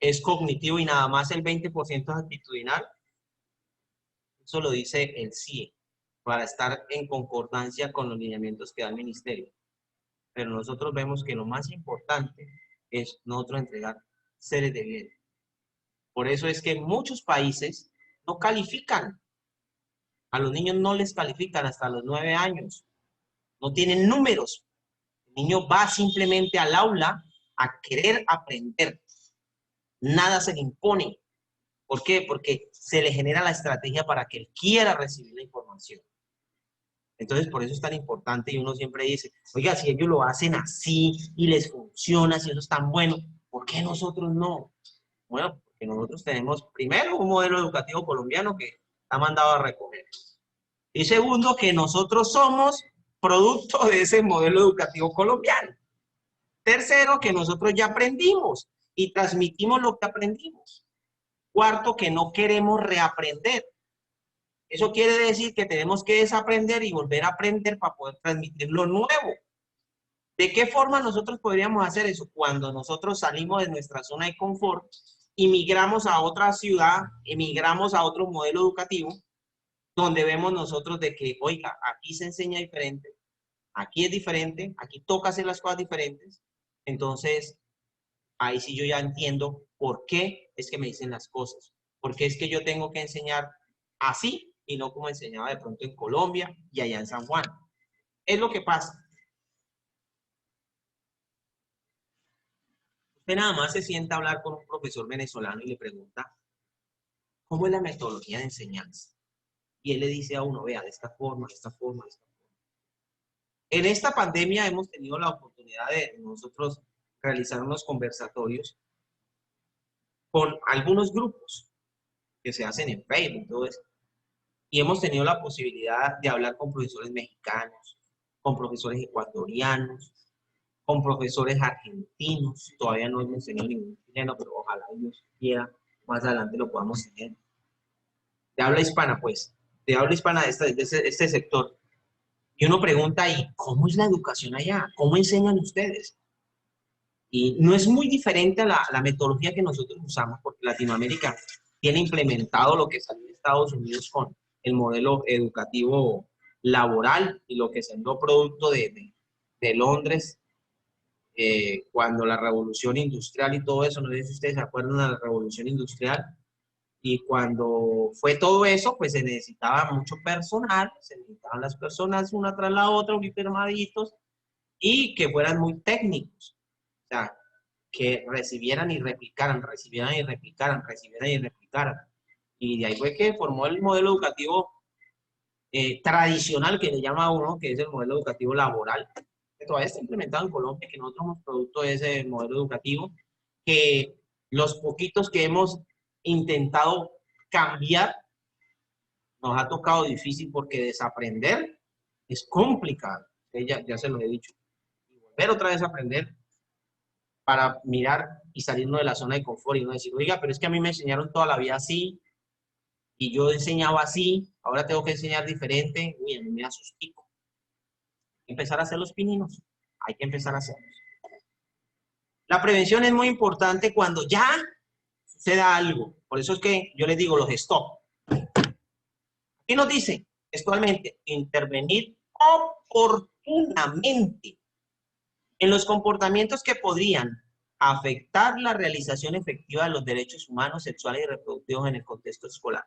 es cognitivo y nada más el 20% es actitudinal, eso lo dice el CIE, para estar en concordancia con los lineamientos que da el ministerio. Pero nosotros vemos que lo más importante es nosotros entregar seres de bien. Por eso es que muchos países no califican. A los niños no les califican hasta los 9 años. No tienen números. El niño va simplemente al aula a querer aprender. Nada se le impone. ¿Por qué? Porque se le genera la estrategia para que él quiera recibir la información. Entonces, por eso es tan importante y uno siempre dice, oiga, si ellos lo hacen así y les funciona, si eso es tan bueno, ¿por qué nosotros no? Bueno, porque nosotros tenemos primero un modelo educativo colombiano que está mandado a recoger. Y segundo, que nosotros somos producto de ese modelo educativo colombiano. Tercero, que nosotros ya aprendimos y transmitimos lo que aprendimos. Cuarto, que no queremos reaprender. Eso quiere decir que tenemos que desaprender y volver a aprender para poder transmitir lo nuevo. ¿De qué forma nosotros podríamos hacer eso? Cuando nosotros salimos de nuestra zona de confort, emigramos a otra ciudad, emigramos a otro modelo educativo, donde vemos nosotros de que, oiga, aquí se enseña diferente, aquí es diferente, aquí toca hacer las cosas diferentes. Entonces, ahí sí yo ya entiendo por qué es que me dicen las cosas. Porque es que yo tengo que enseñar así y no como enseñaba de pronto en Colombia y allá en San Juan. Es lo que pasa. Usted nada más se sienta a hablar con un profesor venezolano y le pregunta, ¿cómo es la metodología de enseñanza? Y él le dice a uno, vea, de esta forma, de esta forma, de esta forma. En esta pandemia hemos tenido la oportunidad de nosotros realizar unos conversatorios con algunos grupos que se hacen en Facebook, todo eso. Y hemos tenido la posibilidad de hablar con profesores mexicanos, con profesores ecuatorianos, con profesores argentinos. Todavía no hemos tenido ningún chileno, pero ojalá Dios quiera, más adelante lo podamos tener. De habla hispana, pues, de habla hispana de este sector. Y uno pregunta ahí, ¿cómo es la educación allá? ¿Cómo enseñan ustedes? Y no es muy diferente a la metodología que nosotros usamos, porque Latinoamérica tiene implementado lo que salió de Estados Unidos con el modelo educativo laboral y lo que salió producto de Londres, cuando la revolución industrial y todo eso, no sé si ustedes se acuerdan de la revolución industrial, y cuando fue todo eso, pues se necesitaba mucho personal, se necesitaban las personas una tras la otra, uniformaditos, y que fueran muy técnicos. O sea, que recibieran y replicaran, recibieran y replicaran, recibieran y replicaran. Y de ahí fue que formó el modelo educativo tradicional que le llama a uno, que es el modelo educativo laboral, que todavía está implementado en Colombia, que nosotros somos producto de ese modelo educativo, que los poquitos que hemos intentado cambiar, nos ha tocado difícil porque desaprender Es complicado, ya se lo he dicho. Y volver otra vez a aprender para mirar y salirnos de la zona de confort y no decir, oiga, pero es que a mí me enseñaron toda la vida así y yo enseñaba así, ahora tengo que enseñar diferente. Uy, a mí me asustico. Hay que empezar a hacer los pininos, hay que empezar a hacerlos. La prevención es muy importante cuando ya suceda algo. Por eso es que yo les digo los stop. Aquí nos dice textualmente, intervenir oportunamente en los comportamientos que podrían afectar la realización efectiva de los derechos humanos, sexuales y reproductivos en el contexto escolar.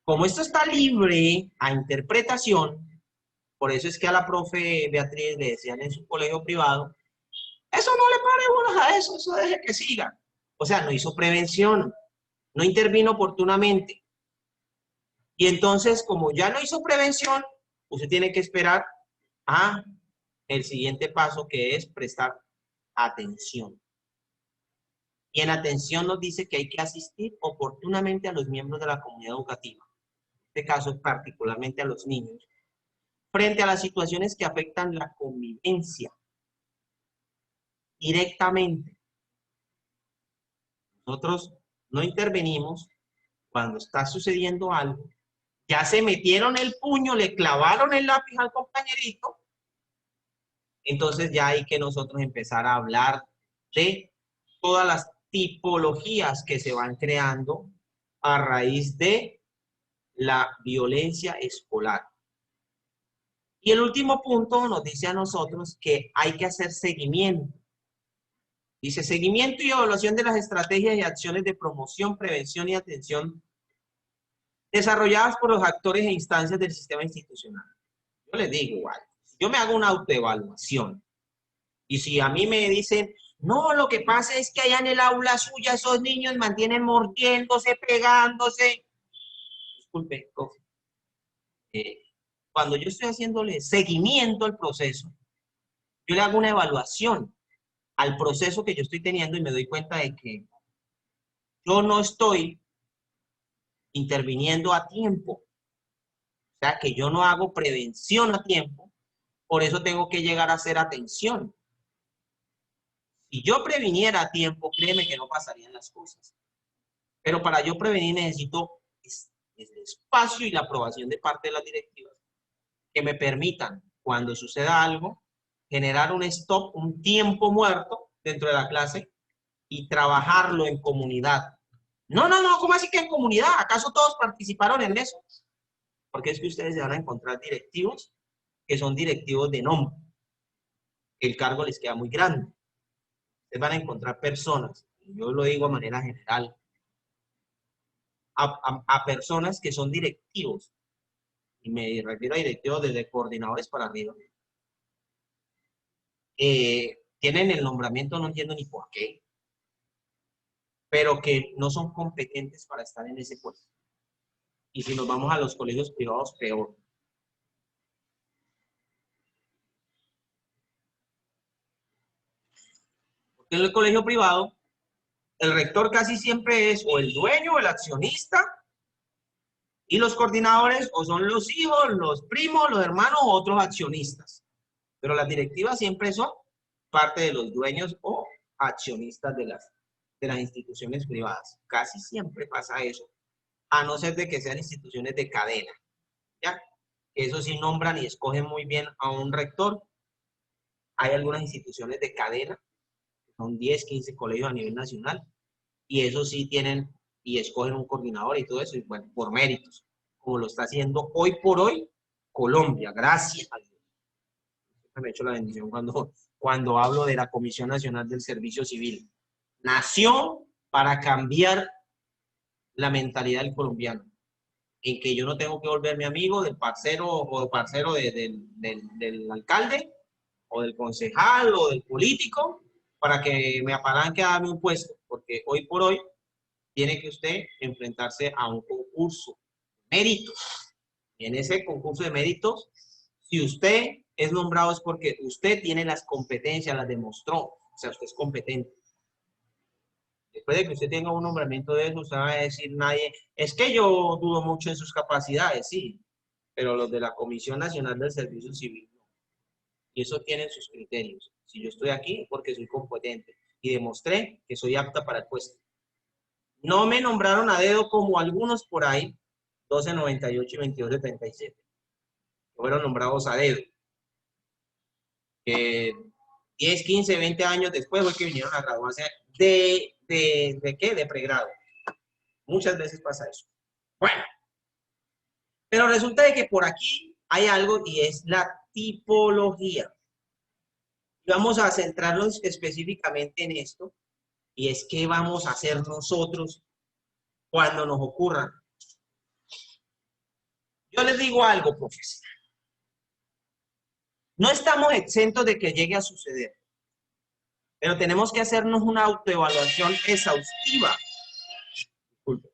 Como esto está libre a interpretación, por eso es que a la profe Beatriz le decían en su colegio privado, eso no le pare bolas a eso, eso deje que siga. O sea, no hizo prevención, no intervino oportunamente. Y entonces, como ya no hizo prevención, usted tiene que esperar a el siguiente paso, que es prestar atención. Y en atención nos dice que hay que asistir oportunamente a los miembros de la comunidad educativa, en este caso particularmente a los niños, frente a las situaciones que afectan la convivencia directamente. Nosotros no intervenimos cuando está sucediendo algo, ya se metieron el puño, le clavaron el lápiz al compañerito, entonces ya hay que nosotros empezar a hablar de todas las tipologías que se van creando a raíz de la violencia escolar. Y el último punto nos dice a nosotros que hay que hacer seguimiento. Dice, seguimiento y evaluación de las estrategias y acciones de promoción, prevención y atención desarrolladas por los actores e instancias del sistema institucional. Yo les digo igual, si yo me hago una autoevaluación y si a mí me dicen, no, lo que pasa es que allá en el aula suya esos niños mantienen mordiéndose, pegándose. Disculpe, profe. Cuando yo estoy haciéndole seguimiento al proceso, yo le hago una evaluación al proceso que yo estoy teniendo y me doy cuenta de que yo no estoy interviniendo a tiempo. O sea, que yo no hago prevención a tiempo, por eso tengo que llegar a hacer atención. Si yo previniera a tiempo, créeme que no pasarían las cosas. Pero para yo prevenir necesito el espacio y la aprobación de parte de las directivas que me permitan, cuando suceda algo, generar un stop, un tiempo muerto dentro de la clase y trabajarlo en comunidad. No, ¿cómo así que en comunidad? ¿Acaso todos participaron en eso? Porque es que ustedes se van a encontrar directivos que son directivos de nombre. El cargo les queda muy grande. Ustedes van a encontrar personas, y yo lo digo de manera general, a personas que son directivos, y me refiero a directivos desde coordinadores para arriba, tienen el nombramiento, no entiendo ni por qué, pero que no son competentes para estar en ese puesto. Y si nos vamos a los colegios privados, peor. Porque en el colegio privado, el rector casi siempre es o el dueño o el accionista, y los coordinadores o son los hijos, los primos, los hermanos o otros accionistas. Pero las directivas siempre son parte de los dueños o accionistas de las instituciones privadas. Casi siempre pasa eso, a no ser de que sean instituciones de cadena, ¿ya? Eso sí nombran y escogen muy bien a un rector. Hay algunas instituciones de cadena, son 10, 15 colegios a nivel nacional, y eso sí tienen y escogen un coordinador y todo eso, y bueno, por méritos, como lo está haciendo hoy por hoy Colombia, gracias a Dios. Me he hecho la bendición cuando hablo de la Comisión Nacional del Servicio Civil. Nació para cambiar la mentalidad del colombiano, en que yo no tengo que volverme amigo del parcero o parcero del alcalde o del concejal o del político para que me apalanque a darme un puesto, porque hoy por hoy tiene que usted enfrentarse a un concurso de méritos. Y en ese concurso de méritos, si usted es nombrado es porque usted tiene las competencias, las demostró, o sea, usted es competente. Después de que usted tenga un nombramiento de eso, usted va a decir nadie, es que yo dudo mucho en sus capacidades, sí, pero los de la Comisión Nacional del Servicio Civil no. Y eso tienen sus criterios. Si yo estoy aquí, porque soy competente y demostré que soy apta para el puesto. No me nombraron a dedo como algunos por ahí, 1298 y 2277. Fueron nombrados a dedo. 10, 15, 20 años después fue que vinieron a graduarse ¿de qué? De pregrado. Muchas veces pasa eso. Bueno, pero resulta de que por aquí hay algo y es la tipología. Y vamos a centrarnos específicamente en esto, y es qué vamos a hacer nosotros cuando nos ocurra. Yo les digo algo, profesor. No estamos exentos de que llegue a suceder, pero tenemos que hacernos una autoevaluación exhaustiva. Disculpe.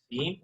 ¿Sí?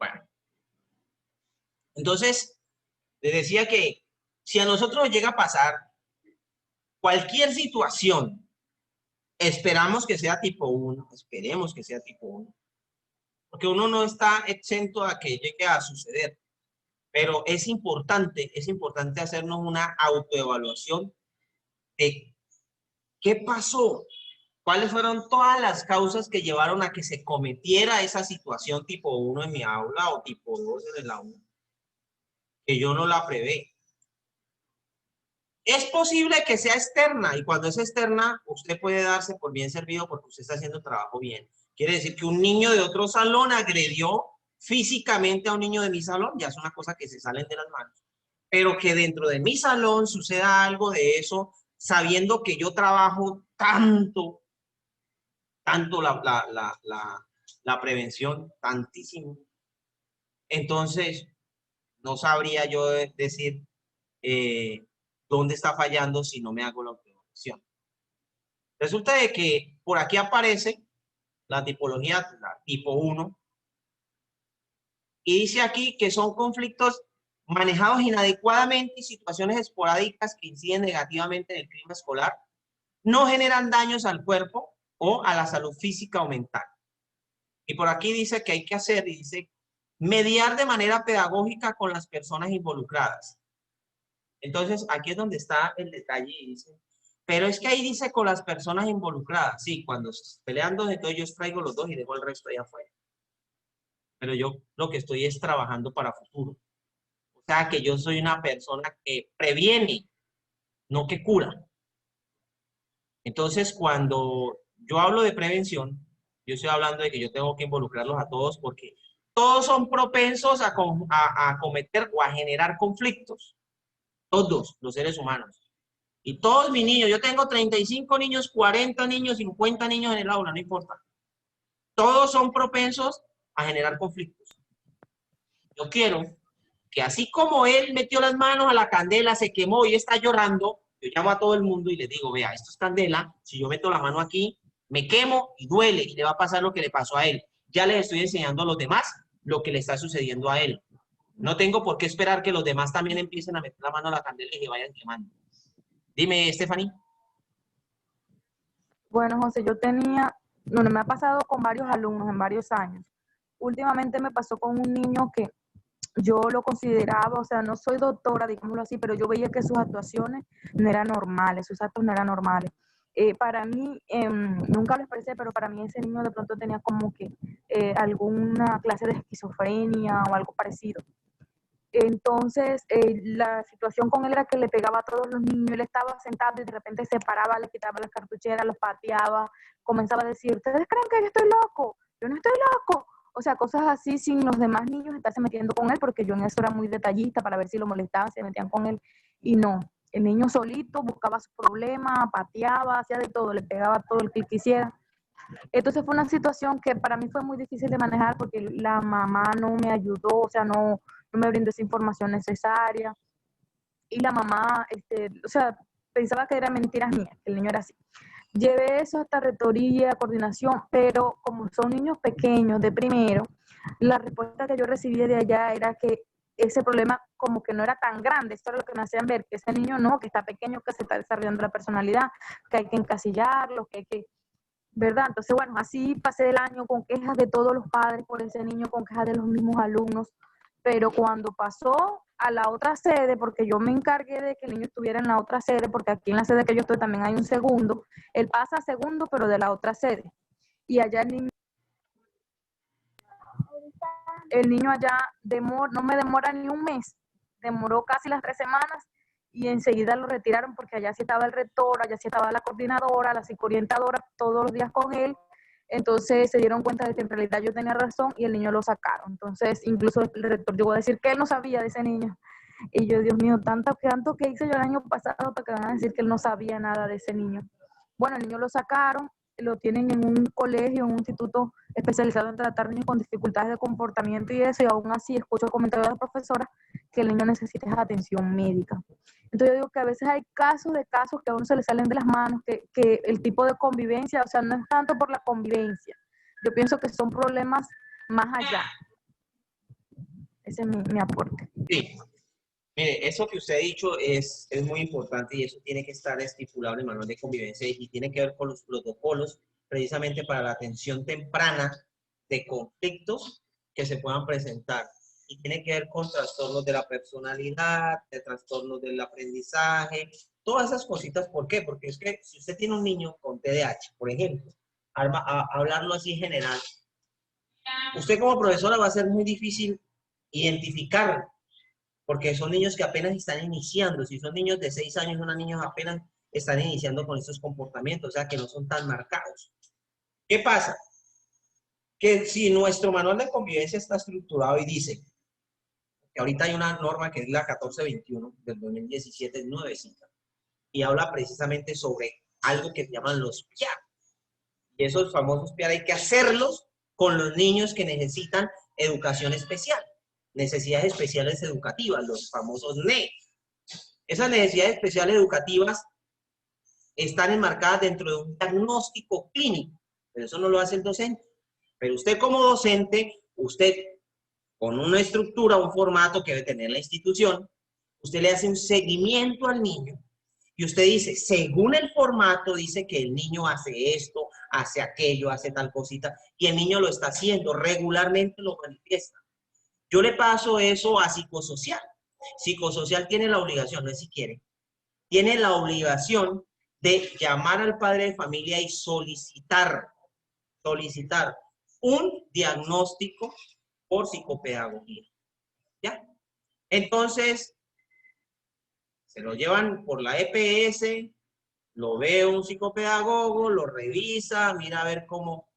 Bueno, entonces, les decía que si a nosotros nos llega a pasar cualquier situación, esperamos que sea tipo 1, esperemos que sea tipo 1, porque uno no está exento a que llegue a suceder, pero es importante hacernos una autoevaluación de qué pasó, cuáles fueron todas las causas que llevaron a que se cometiera esa situación tipo 1 en mi aula o tipo 2 en el aula, que yo no la prevé. Es posible que sea externa, y cuando es externa, usted puede darse por bien servido porque usted está haciendo el trabajo bien. Quiere decir que un niño de otro salón agredió físicamente a un niño de mi salón, ya es una cosa que se salen de las manos. Pero que dentro de mi salón suceda algo de eso, sabiendo que yo trabajo tanto la prevención, tantísimo. Entonces, no sabría yo decir dónde está fallando si no me hago la observación. Resulta de que por aquí aparece la tipología, la tipo 1, y dice aquí que son conflictos manejados inadecuadamente y situaciones esporádicas que inciden negativamente en el clima escolar, no generan daños al cuerpo o a la salud física o mental. Y por aquí dice que hay que hacer, y dice, mediar de manera pedagógica con las personas involucradas. Entonces, aquí es donde está el detalle y dice, pero es que ahí dice con las personas involucradas. Sí, cuando se pelean dos, entonces yo traigo los dos y dejo el resto ahí afuera. Pero yo lo que estoy es trabajando para futuro. O sea, que yo soy una persona que previene, no que cura. Entonces, cuando yo hablo de prevención, yo estoy hablando de que yo tengo que involucrarlos a todos porque todos son propensos a cometer o a generar conflictos. Todos los seres humanos. Y todos mis niños, yo tengo 35 niños, 40 niños, 50 niños en el aula, no importa. Todos son propensos a generar conflictos. Yo quiero que así como él metió las manos a la candela, se quemó y está llorando, yo llamo a todo el mundo y les digo, vea, esto es candela, si yo meto la mano aquí, me quemo y duele y le va a pasar lo que le pasó a él. Ya les estoy enseñando a los demás lo que le está sucediendo a él. No tengo por qué esperar que los demás también empiecen a meter la mano a la candela y se vayan quemando. Dime, Stephanie. Bueno, José, yo tenía, bueno, me ha pasado con varios alumnos en varios años. Últimamente me pasó con un niño que yo lo consideraba, o sea, no soy doctora, digámoslo así, pero yo veía que sus actuaciones no eran normales, sus actos no eran normales. Para mí, nunca lo expresé, pero para mí ese niño de pronto tenía como que alguna clase de esquizofrenia o algo parecido. Entonces, la situación con él era que le pegaba a todos los niños, él estaba sentado y de repente se paraba, le quitaba las cartucheras, los pateaba, comenzaba a decir, ¿ustedes creen que yo estoy loco? Yo no estoy loco. O sea, cosas así sin los demás niños estarse metiendo con él, porque yo en eso era muy detallista para ver si lo molestaban, se metían con él. Y no, el niño solito buscaba su problema, pateaba, hacía de todo, le pegaba todo el que quisiera. Entonces fue una situación que para mí fue muy difícil de manejar porque la mamá no me ayudó, o sea, no me brindó esa información necesaria. Y la mamá, o sea, pensaba que eran mentiras mías, que el niño era así. Llevé eso hasta rectoría, coordinación, pero como son niños pequeños de primero, la respuesta que yo recibí de allá era que ese problema como que no era tan grande, esto era lo que me hacían ver, que ese niño no, que está pequeño, que se está desarrollando la personalidad, que hay que encasillarlo, que hay que, ¿verdad? Entonces, bueno, así pasé el año con quejas de todos los padres por ese niño, con quejas de los mismos alumnos, pero cuando pasó a la otra sede, porque yo me encargué de que el niño estuviera en la otra sede, porque aquí en la sede que yo estoy también hay un segundo, él pasa a segundo, pero de la otra sede, y allá el niño allá no me demora ni un mes, demoró casi las 3 semanas, y enseguida lo retiraron porque allá sí estaba el rector, allá sí estaba la coordinadora, la psicoorientadora, todos los días con él. Entonces se dieron cuenta de que en realidad yo tenía razón y el niño lo sacaron. Entonces incluso el rector llegó a decir que él no sabía de ese niño. Y yo, Dios mío, tanto que hice yo el año pasado para que van a decir que él no sabía nada de ese niño. Bueno, el niño lo sacaron, lo tienen en un colegio, en un instituto especializado en tratar niños con dificultades de comportamiento y eso, y aún así escucho comentarios de la profesora que el niño necesita atención médica. Entonces yo digo que a veces hay casos que a uno se le salen de las manos, que el tipo de convivencia, o sea, no es tanto por la convivencia. Yo pienso que son problemas más allá. Ese es mi aporte. Sí, mire, eso que usted ha dicho es muy importante y eso tiene que estar estipulado en el manual de convivencia y tiene que ver con los protocolos precisamente para la atención temprana de conflictos que se puedan presentar. Y tiene que ver con trastornos de la personalidad, de trastornos del aprendizaje, todas esas cositas. ¿Por qué? Porque es que si usted tiene un niño con TDAH, por ejemplo, hablarlo así en general, usted como profesora va a ser muy difícil identificar porque son niños que apenas están iniciando. Si son niños de 6 años, son niños apenas están iniciando con estos comportamientos, o sea que no son tan marcados. ¿Qué pasa? Que si nuestro manual de convivencia está estructurado y dice que ahorita hay una norma que es la 1421 del 2017, es nuevecita, y habla precisamente sobre algo que se llaman los PIAR. Y esos famosos PIAR hay que hacerlos con los niños que necesitan educación especial, necesidades especiales educativas, los famosos NE. Esas necesidades especiales educativas están enmarcadas dentro de un diagnóstico clínico, pero eso no lo hace el docente. Pero usted como docente, usted con una estructura, un formato que debe tener la institución, usted le hace un seguimiento al niño y usted dice, según el formato, dice que el niño hace esto, hace aquello, hace tal cosita, y el niño lo está haciendo, regularmente lo manifiesta. Yo le paso eso a psicosocial. Psicosocial tiene la obligación, no es si quiere, tiene la obligación de llamar al padre de familia y solicitar un diagnóstico por psicopedagogía. ¿Ya? Entonces, se lo llevan por la EPS, lo ve un psicopedagogo, lo revisa, mira a ver cómo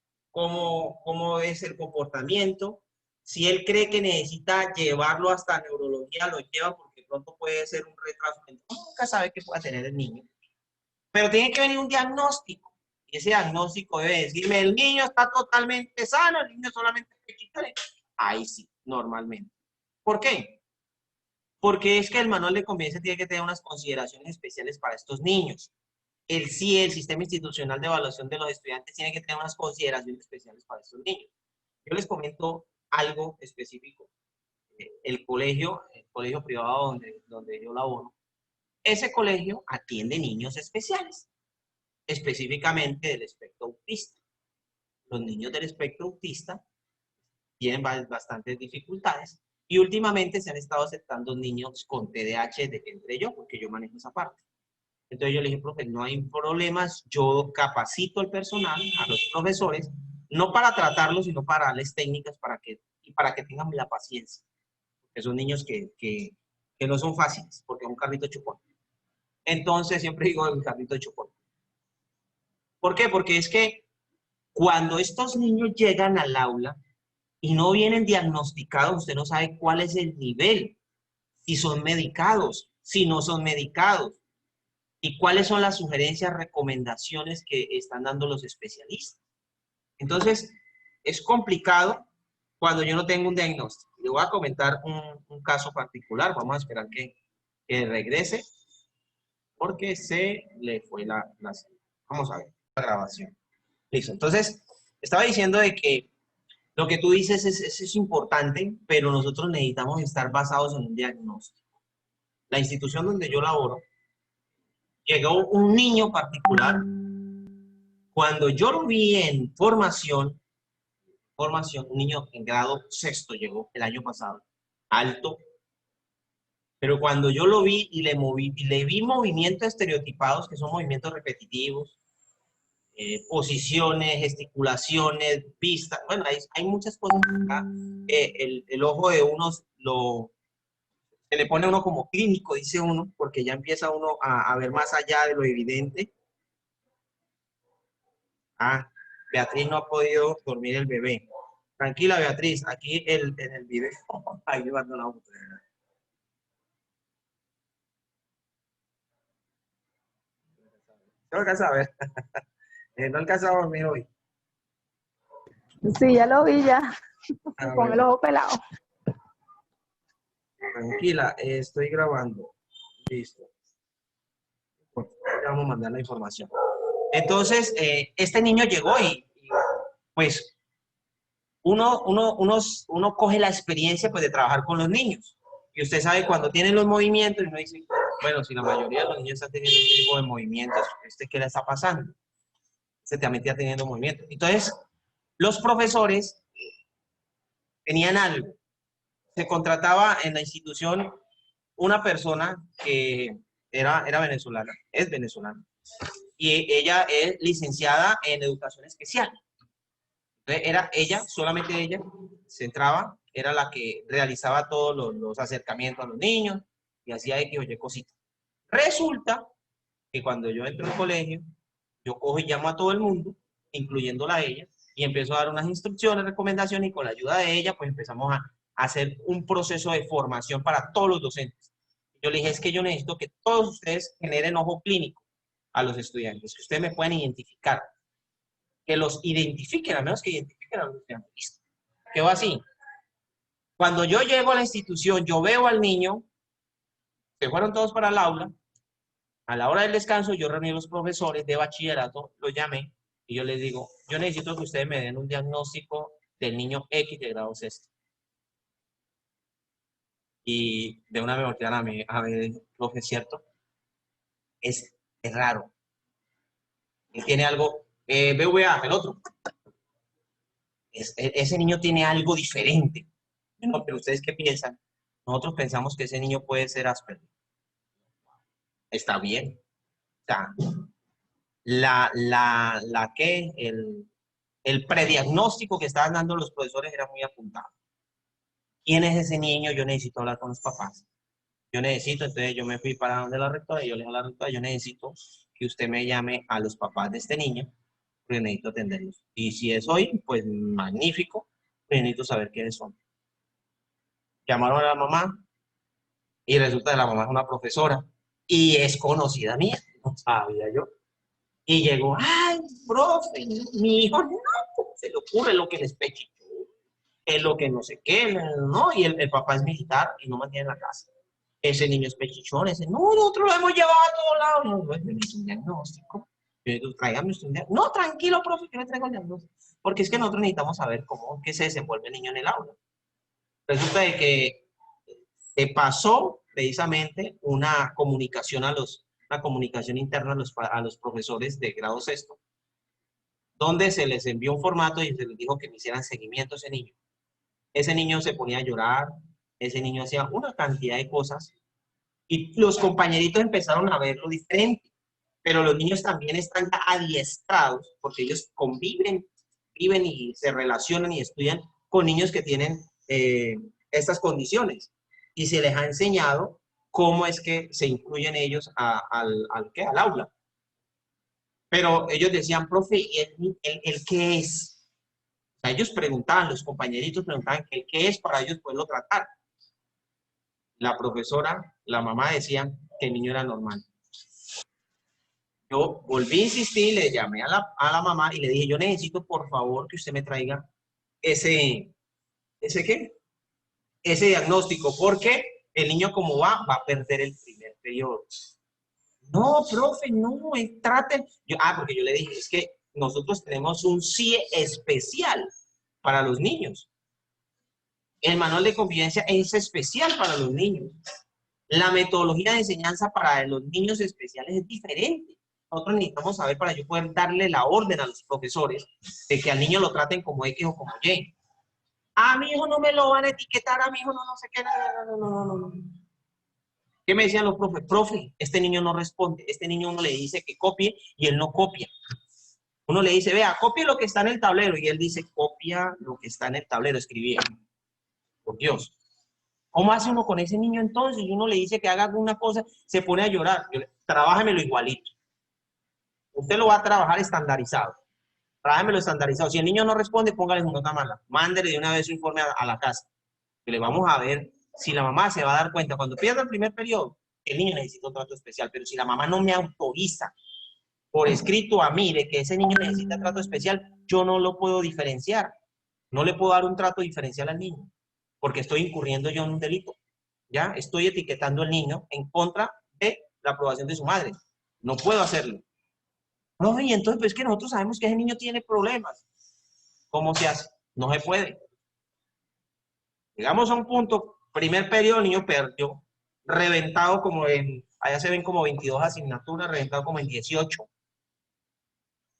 es el comportamiento. Si él cree que necesita llevarlo hasta neurología, lo lleva porque pronto puede ser un retraso. Nunca sabe qué puede tener el niño. Pero tiene que venir un diagnóstico. Y ese diagnóstico debe decirme, el niño está totalmente sano, el niño solamente es. Ahí sí, normalmente. ¿Por qué? Porque es que el manual de convivencia tiene que tener unas consideraciones especiales para estos niños. El CIE, el Sistema Institucional de Evaluación de los Estudiantes, tiene que tener unas consideraciones especiales para estos niños. Yo les comento algo específico. El colegio privado donde yo laboro, ese colegio atiende niños especiales. específicamente del espectro autista. Los niños del espectro autista tienen bastantes dificultades y últimamente se han estado aceptando niños con TDAH, de que entre yo, porque yo manejo esa parte. Entonces yo le dije, profe, no hay problemas, yo capacito al personal, a los profesores, no para tratarlos, sino para darles técnicas para que tengan la paciencia. Porque son niños que no son fáciles, porque es un carrito de chupón. Entonces siempre digo el carrito de chupón. ¿Por qué? Porque es que cuando estos niños llegan al aula y no vienen diagnosticados, usted no sabe cuál es el nivel, si son medicados, si no son medicados, y cuáles son las sugerencias, recomendaciones que están dando los especialistas. Entonces, es complicado cuando yo no tengo un diagnóstico. Le voy a comentar un caso particular, vamos a esperar que regrese, porque se le fue la vamos a ver, la grabación. Listo, entonces, estaba diciendo de que lo que tú dices es importante, pero nosotros necesitamos estar basados en un diagnóstico. La institución donde yo laboro, llegó un niño particular. Cuando yo lo vi en formación, un niño en grado sexto llegó el año pasado, alto, pero cuando yo lo vi y le vi movimientos estereotipados, que son movimientos repetitivos, posiciones, gesticulaciones, vistas, bueno, hay muchas cosas acá. El ojo de unos se le pone a uno como clínico, dice uno, porque ya empieza uno a ver más allá de lo evidente. Ah, Beatriz no ha podido dormir el bebé. Tranquila, Beatriz, aquí en el video. Ahí llevando la otra. No alcanza a ver. No alcanza a dormir hoy. Sí, ya lo vi ya, Ah, con el bueno. ojo pelado. Tranquila, estoy grabando. Listo. Bueno, ya vamos a mandar la información. Entonces, este niño llegó y pues uno coge la experiencia pues de trabajar con los niños. Y usted sabe cuando tienen los movimientos y uno dice, bueno, si la mayoría de los niños están teniendo este tipo de movimientos, ¿qué le está pasando? Este también está teniendo movimientos. Entonces, los profesores tenían algo. Se contrataba en la institución una persona que era venezolana, es venezolana, y ella es licenciada en educación especial. Entonces, era ella, solamente ella, se entraba, era la que realizaba todos los acercamientos a los niños y hacía X o Y cositas. Resulta que cuando yo entro al colegio, yo cojo y llamo a todo el mundo, incluyéndola a ella, y empiezo a dar unas instrucciones, recomendaciones, y con la ayuda de ella, pues empezamos a hacer un proceso de formación para todos los docentes. Yo le dije, es que yo necesito que todos ustedes generen ojo clínico a los estudiantes, que ustedes me puedan identificar, que los identifiquen, al menos que identifiquen a los estudiantes. Quedó así. Cuando yo llego a la institución, yo veo al niño, se fueron todos para el aula, a la hora del descanso yo reuní a los profesores de bachillerato, los llamé y yo les digo, yo necesito que ustedes me den un diagnóstico del niño X de grado sexto. Y de una me voltean a ver, profe, ¿cierto? Es raro. Él tiene algo, BVA, el otro. Ese niño tiene algo diferente. No, pero ¿ustedes qué piensan? Nosotros pensamos que ese niño puede ser Asperger. Está bien. O sea, el prediagnóstico que estaban dando los profesores era muy apuntado. ¿Quién es ese niño? Yo necesito hablar con los papás. Yo necesito, entonces yo me fui para donde la rectora y yo le dije a la rectora, yo necesito que usted me llame a los papás de este niño, porque necesito atenderlos. Y si es hoy, pues magnífico, pero necesito saber quiénes son. Llamaron a la mamá y resulta que la mamá es una profesora y es conocida mía, no sabía yo. Y llegó, ay, profe, mi hijo no, se le ocurre lo que les pechichó, es lo que no sé qué, no, y el papá es militar y no mantiene la casa. Ese niño es pechichón, ese, no, nosotros lo hemos llevado a todos lados. No, no, es un diagnóstico. Tráigame usted un diagnóstico. No, tranquilo, profe, que me traigo el diagnóstico. Porque es que nosotros necesitamos saber cómo que se desenvuelve el niño en el aula. Resulta de que se pasó precisamente una comunicación a los una comunicación interna a los profesores de grado sexto, donde se les envió un formato y se les dijo que me hicieran seguimiento a ese niño. Ese niño se ponía a llorar, ese niño hacía una cantidad de cosas y los compañeritos empezaron a verlo diferente, pero los niños también están adiestrados porque ellos conviven, viven y se relacionan y estudian con niños que tienen estas condiciones y se les ha enseñado cómo es que se incluyen ellos al aula. Pero ellos decían, profe, ¿y el qué es? O sea, ellos preguntaban, los compañeritos preguntaban el qué es para ellos poderlo tratar. La profesora, la mamá decía que el niño era normal. Yo volví a insistir, le llamé a la mamá y le dije, yo necesito por favor que usted me traiga ese ¿qué? Ese diagnóstico, porque el niño como va a perder el primer periodo. No, profe, no, traten. Porque yo le dije, es que nosotros tenemos un CIE especial para los niños. El manual de convivencia es especial para los niños. La metodología de enseñanza para los niños especiales es diferente. Nosotros necesitamos saber para yo poder darle la orden a los profesores de que al niño lo traten como X o como Y. A mi hijo no me lo van a etiquetar, a mi hijo no sé qué, no. ¿Qué me decían los profes? Profe, este niño no responde, este niño uno le dice que copie y él no copia. Uno le dice, vea, copie lo que está en el tablero y él dice, copia lo que está en el tablero, escribía. Por Dios. ¿Cómo hace uno con ese niño entonces? Y uno le dice que haga alguna cosa, se pone a llorar. Trabájamelo igualito. Usted lo va a trabajar estandarizado. Tráemelo estandarizado. Si el niño no responde, póngale una nota mala. Mándele de una vez su informe a la casa. Que le vamos a ver si la mamá se va a dar cuenta. Cuando pierda el primer periodo, el niño necesita un trato especial. Pero si la mamá no me autoriza por escrito a mí de que ese niño necesita trato especial, yo no lo puedo diferenciar. No le puedo dar un trato diferencial al niño. Porque estoy incurriendo yo en un delito. ¿Ya? Estoy etiquetando al niño en contra de la aprobación de su madre. No puedo hacerlo. No, y entonces, pues es que nosotros sabemos que ese niño tiene problemas. ¿Cómo se hace? No se puede. Llegamos a un punto, primer periodo, el niño perdió, reventado como allá se ven como 22 asignaturas, reventado como en 18.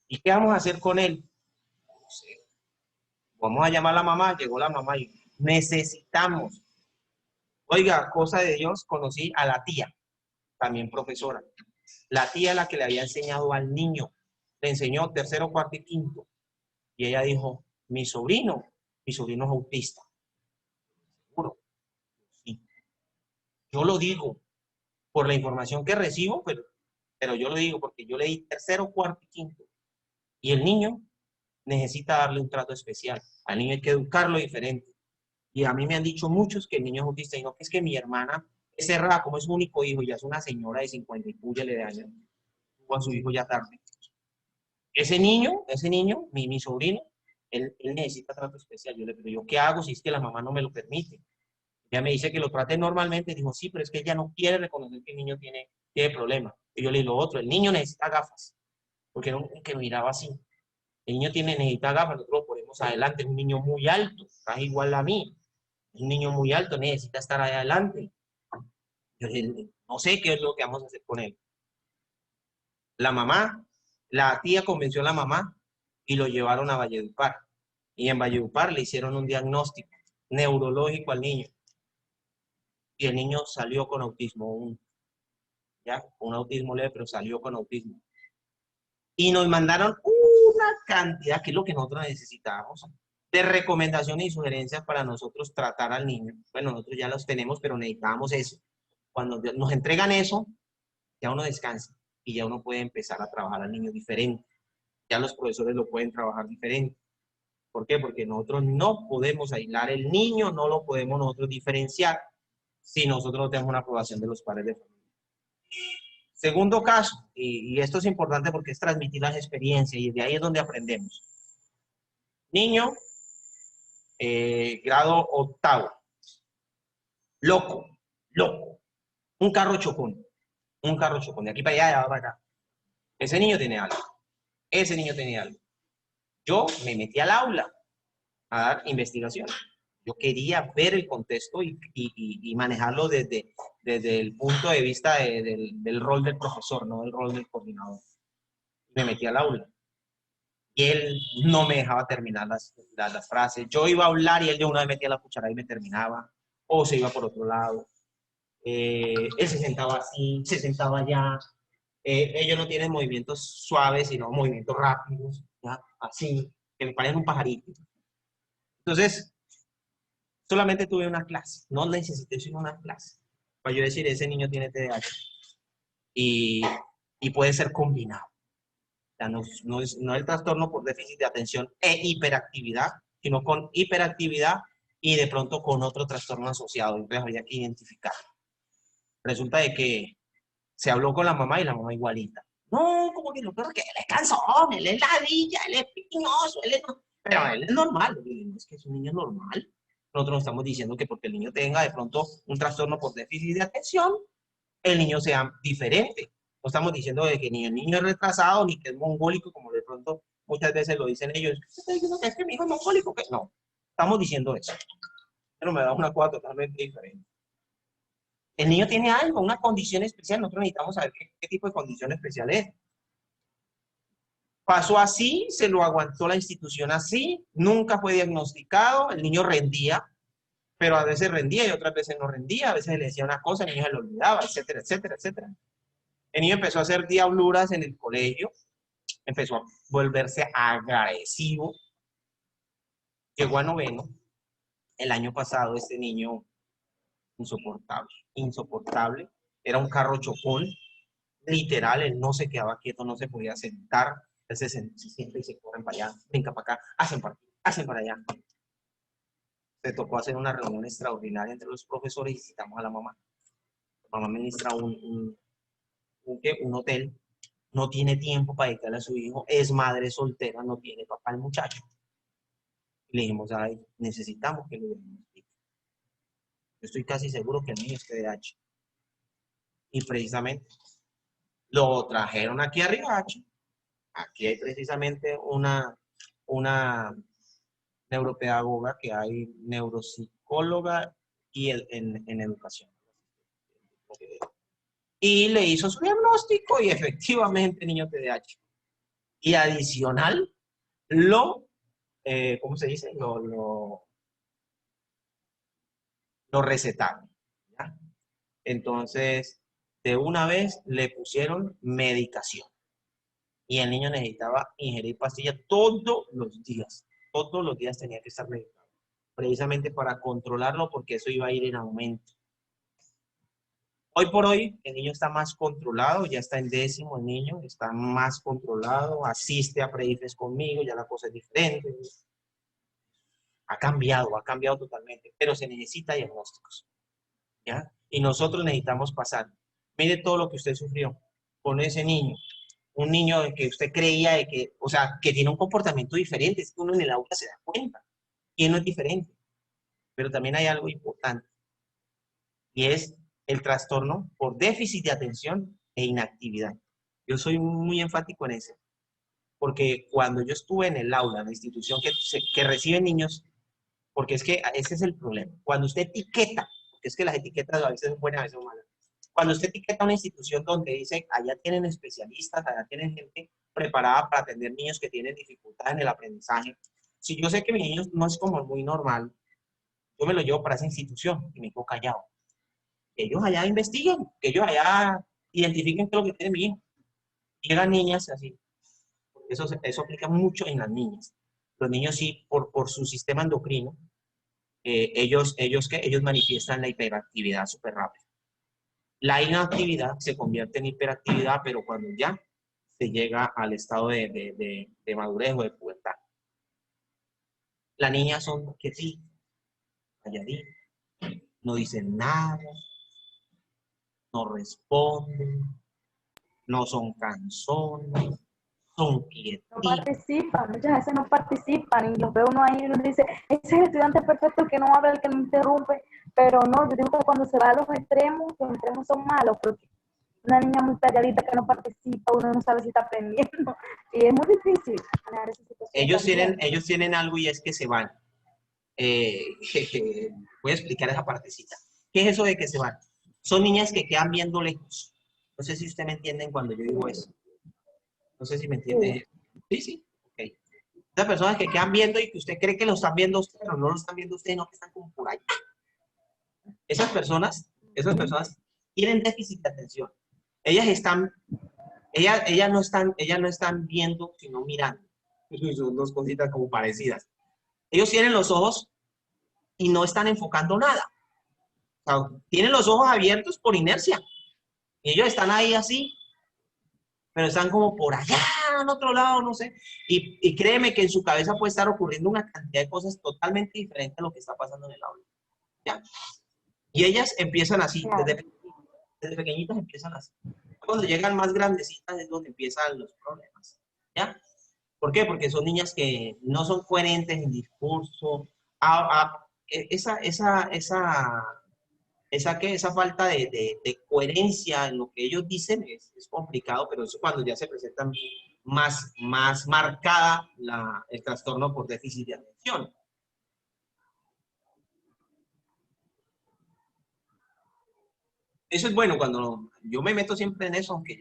¿Y qué vamos a hacer con él? No sé. Vamos a llamar a la mamá, llegó la mamá y necesitamos. Oiga, cosa de Dios, conocí a la tía, también profesora. La tía es la que le había enseñado al niño, le enseñó tercero, cuarto y quinto. Y ella dijo, mi sobrino es autista. Seguro. Sí. Yo lo digo por la información que recibo, pero yo lo digo porque yo le di tercero, cuarto y quinto. Y el niño necesita darle un trato especial. Al niño hay que educarlo diferente. Y a mí me han dicho muchos que el niño es autista y no, que es que mi hermana es cerrada, como es su único hijo, ya es una señora de 50 y púyale de años, tuvo a su hijo ya tarde. Ese niño, mi sobrino, él necesita trato especial. Yo le digo, ¿yo qué hago si es que la mamá no me lo permite? Ella me dice que lo trate normalmente. Dijo, sí, pero es que ella no quiere reconocer que el niño tiene problemas. Y yo le digo, otro, el niño necesita gafas. Porque era un que miraba así. El niño necesita gafas, nosotros lo ponemos adelante. Es un niño muy alto, es igual a mí. Es un niño muy alto, necesita estar ahí adelante. Yo le digo, no sé qué es lo que vamos a hacer con él. La tía convenció a la mamá y lo llevaron a Valledupar. Y en Valledupar le hicieron un diagnóstico neurológico al niño. Y el niño salió con autismo, ya, un autismo leve, pero salió con autismo. Y nos mandaron una cantidad, que es lo que nosotros necesitábamos, de recomendaciones y sugerencias para nosotros tratar al niño. Bueno, nosotros ya los tenemos, pero necesitábamos eso. Cuando nos entregan eso, ya uno descansa y ya uno puede empezar a trabajar al niño diferente. Ya los profesores lo pueden trabajar diferente. ¿Por qué? Porque nosotros no podemos aislar el niño, no lo podemos nosotros diferenciar si nosotros no tenemos una aprobación de los padres de familia. Segundo caso, y esto es importante porque es transmitir las experiencias y de ahí es donde aprendemos. Niño, grado octavo, loco, un carro chocón, de aquí para allá, de allá para acá. Ese niño tiene algo. Yo me metí al aula a dar investigación. Yo quería ver el contexto y manejarlo desde el punto de vista del rol del profesor, no del rol del coordinador. Me metí al aula y él no me dejaba terminar las frases. Yo iba a hablar y él de una vez metía la cuchara y me terminaba, o se iba por otro lado. Él se sentaba así, se sentaba allá. Ellos no tienen movimientos suaves, sino movimientos rápidos, ¿ya? Así, que me parecen un pajarito. Entonces, solamente tuve una clase, no necesité sino una clase, para yo decir, ese niño tiene TDAH y, y puede ser combinado. O sea, no es el trastorno por déficit de atención e hiperactividad, sino con hiperactividad y de pronto con otro trastorno asociado. Entonces había que identificarlo. Resulta de que se habló con la mamá y la mamá igualita. No, como que no, pero que él es cansón, él es ladilla, él es piñoso, él es... Pero él es normal. Es que es un niño normal. Nosotros no estamos diciendo que porque el niño tenga de pronto un trastorno por déficit de atención, el niño sea diferente. No estamos diciendo de que ni el niño es retrasado, ni que es mongólico, como de pronto muchas veces lo dicen ellos. Es que mi hijo es mongólico. ¿Qué? No, estamos diciendo eso. Pero me da una cosa totalmente diferente. El niño tiene algo, una condición especial. Nosotros necesitamos saber qué tipo de condición especial es. Pasó así, se lo aguantó la institución así, nunca fue diagnosticado, el niño rendía, pero a veces rendía y otras veces no rendía, a veces le decía una cosa, el niño se lo olvidaba, etcétera, etcétera, etcétera. El niño empezó a hacer diabluras en el colegio, empezó a volverse agresivo, llegó a noveno. El año pasado este niño, insoportable, insoportable, era un carro chocón, literal, él no se quedaba quieto, no se podía sentar, él se sienta y se corren para allá, brinca para acá, hacen para allá. Se tocó hacer una reunión extraordinaria entre los profesores y citamos a la mamá. La mamá administra un hotel, no tiene tiempo para dedicarle a su hijo, es madre soltera, no tiene papá el muchacho. Le dijimos, ay, necesitamos que lo diagnostiquen. Yo estoy casi seguro que el niño es TDAH. Y precisamente lo trajeron aquí a Riohacha. Aquí hay precisamente una neuropedagoga, que hay neuropsicóloga y en educación. Y le hizo su diagnóstico y efectivamente niño TDAH. Y adicional, ¿cómo se dice? Lo recetaron, ¿ya? Entonces, de una vez le pusieron medicación. Y el niño necesitaba ingerir pastillas todos los días. Todos los días tenía que estar medicado. Precisamente para controlarlo, porque eso iba a ir en aumento. Hoy por hoy, el niño está más controlado, ya está en décimo el niño, está más controlado, asiste a pre-IFES conmigo, ya la cosa es diferente. Ha cambiado totalmente, pero se necesita diagnósticos, ¿ya? Y nosotros necesitamos pasar. Mire todo lo que usted sufrió con ese niño. Un niño que usted creía de que, o sea, que tiene un comportamiento diferente, es que uno en el aula se da cuenta, y no es diferente. Pero también hay algo importante, y es el trastorno por déficit de atención e inactividad. Yo soy muy enfático en eso, porque cuando yo estuve en el aula, en la institución que recibe niños, porque es que ese es el problema. Cuando usted etiqueta, porque es que las etiquetas a veces son buenas, a veces son malas. Cuando usted etiqueta una institución donde dice, allá tienen especialistas, allá tienen gente preparada para atender niños que tienen dificultades en el aprendizaje, si yo sé que mi niño no es como muy normal, yo me lo llevo para esa institución y me quedo callado. Que ellos allá investiguen, que ellos allá identifiquen qué es lo que tiene mi hijo. Llegan niñas así. Eso aplica mucho en las niñas. Los niños sí, por su sistema endocrino, ellos manifiestan la hiperactividad súper rápido. La inactividad se convierte en hiperactividad, pero cuando ya se llega al estado de madurez o de pubertad. Las niñas son que sí, calladitas, no dicen nada, no responden, no son canzones, son No quietitas. participan, muchas veces no participan y los ve uno ahí y uno dice, ese es el estudiante perfecto, el que no habla, el que no interrumpe, pero no, yo digo que cuando se va a los extremos son malos, porque una niña muy calladita que no participa, uno no sabe si está aprendiendo, y es muy difícil manejar esa situación también. Ellos tienen algo y es que se van. voy a explicar esa partecita. ¿Qué es eso de que se van? Son niñas que quedan viendo lejos. No sé si usted me entienden cuando yo digo eso. No sé si me Sí. entiende. Sí, sí. Okay. Esas personas que quedan viendo y que usted cree que lo están viendo usted, pero no lo están viendo usted, no que están como por ahí. Esas personas tienen déficit de atención. Ellas están, ellas no están viendo, sino mirando. Son dos cositas como parecidas. Ellos tienen los ojos y no están enfocando nada. O sea, tienen los ojos abiertos por inercia. Y ellos están ahí así, pero están como por allá, al otro lado, no sé. Y créeme que en su cabeza puede estar ocurriendo una cantidad de cosas totalmente diferentes a lo que está pasando en el aula. ¿Ya? Y ellas empiezan así, Claro. desde pequeñitas empiezan así. Cuando llegan más grandecitas es donde empiezan los problemas. ¿Ya? ¿Por qué? Porque son niñas que no son coherentes en discurso. Esa falta de coherencia en lo que ellos dicen es complicado, pero eso cuando ya se presenta más marcada el trastorno por déficit de atención. Eso es bueno, cuando yo me meto siempre en eso, aunque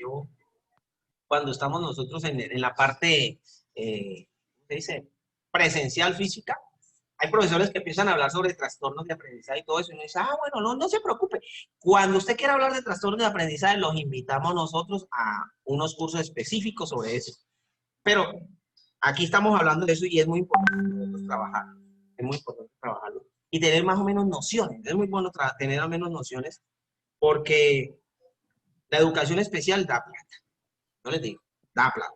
cuando estamos nosotros en la parte, ¿cómo se dice? Presencial física, hay profesores que empiezan a hablar sobre trastornos de aprendizaje y todo eso, y uno dice, bueno, no se preocupe. Cuando usted quiera hablar de trastornos de aprendizaje, los invitamos nosotros a unos cursos específicos sobre eso. Pero aquí estamos hablando de eso y es muy importante nosotros trabajarlo. Es muy importante trabajarlo. Y tener más o menos nociones. Es muy bueno tener al menos nociones porque la educación especial da plata. No les digo, da plata.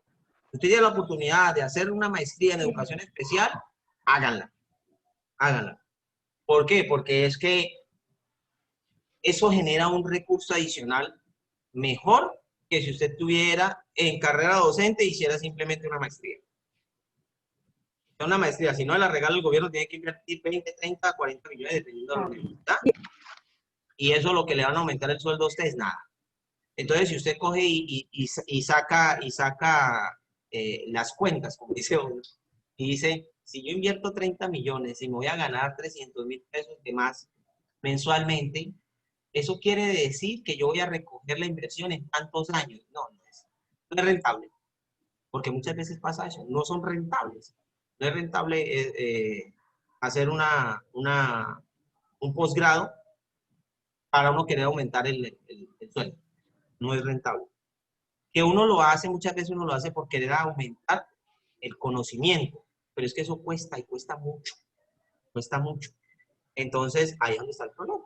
Si usted tiene la oportunidad de hacer una maestría en educación especial, háganla. Háganla. ¿Por qué? Porque es que eso genera un recurso adicional mejor que si usted tuviera en carrera docente e hiciera simplemente una maestría. Una maestría, si no la regala el gobierno, tiene que invertir 20, 30, 40 millones dependiendo de la universidad. Y eso lo que le van a aumentar el sueldo a usted es nada. Entonces, si usted coge y saca las cuentas, como dice uno, y dice, si yo invierto 30 millones y me voy a ganar 300,000 pesos de más mensualmente, eso quiere decir que yo voy a recoger la inversión en tantos años. No es rentable, porque muchas veces pasa eso, no son rentables. No es rentable hacer un posgrado para uno querer aumentar el sueldo. No es rentable. Que uno lo hace, muchas veces uno lo hace por querer aumentar el conocimiento, pero es que eso cuesta y cuesta mucho. Cuesta mucho. Entonces, ahí es donde está el problema.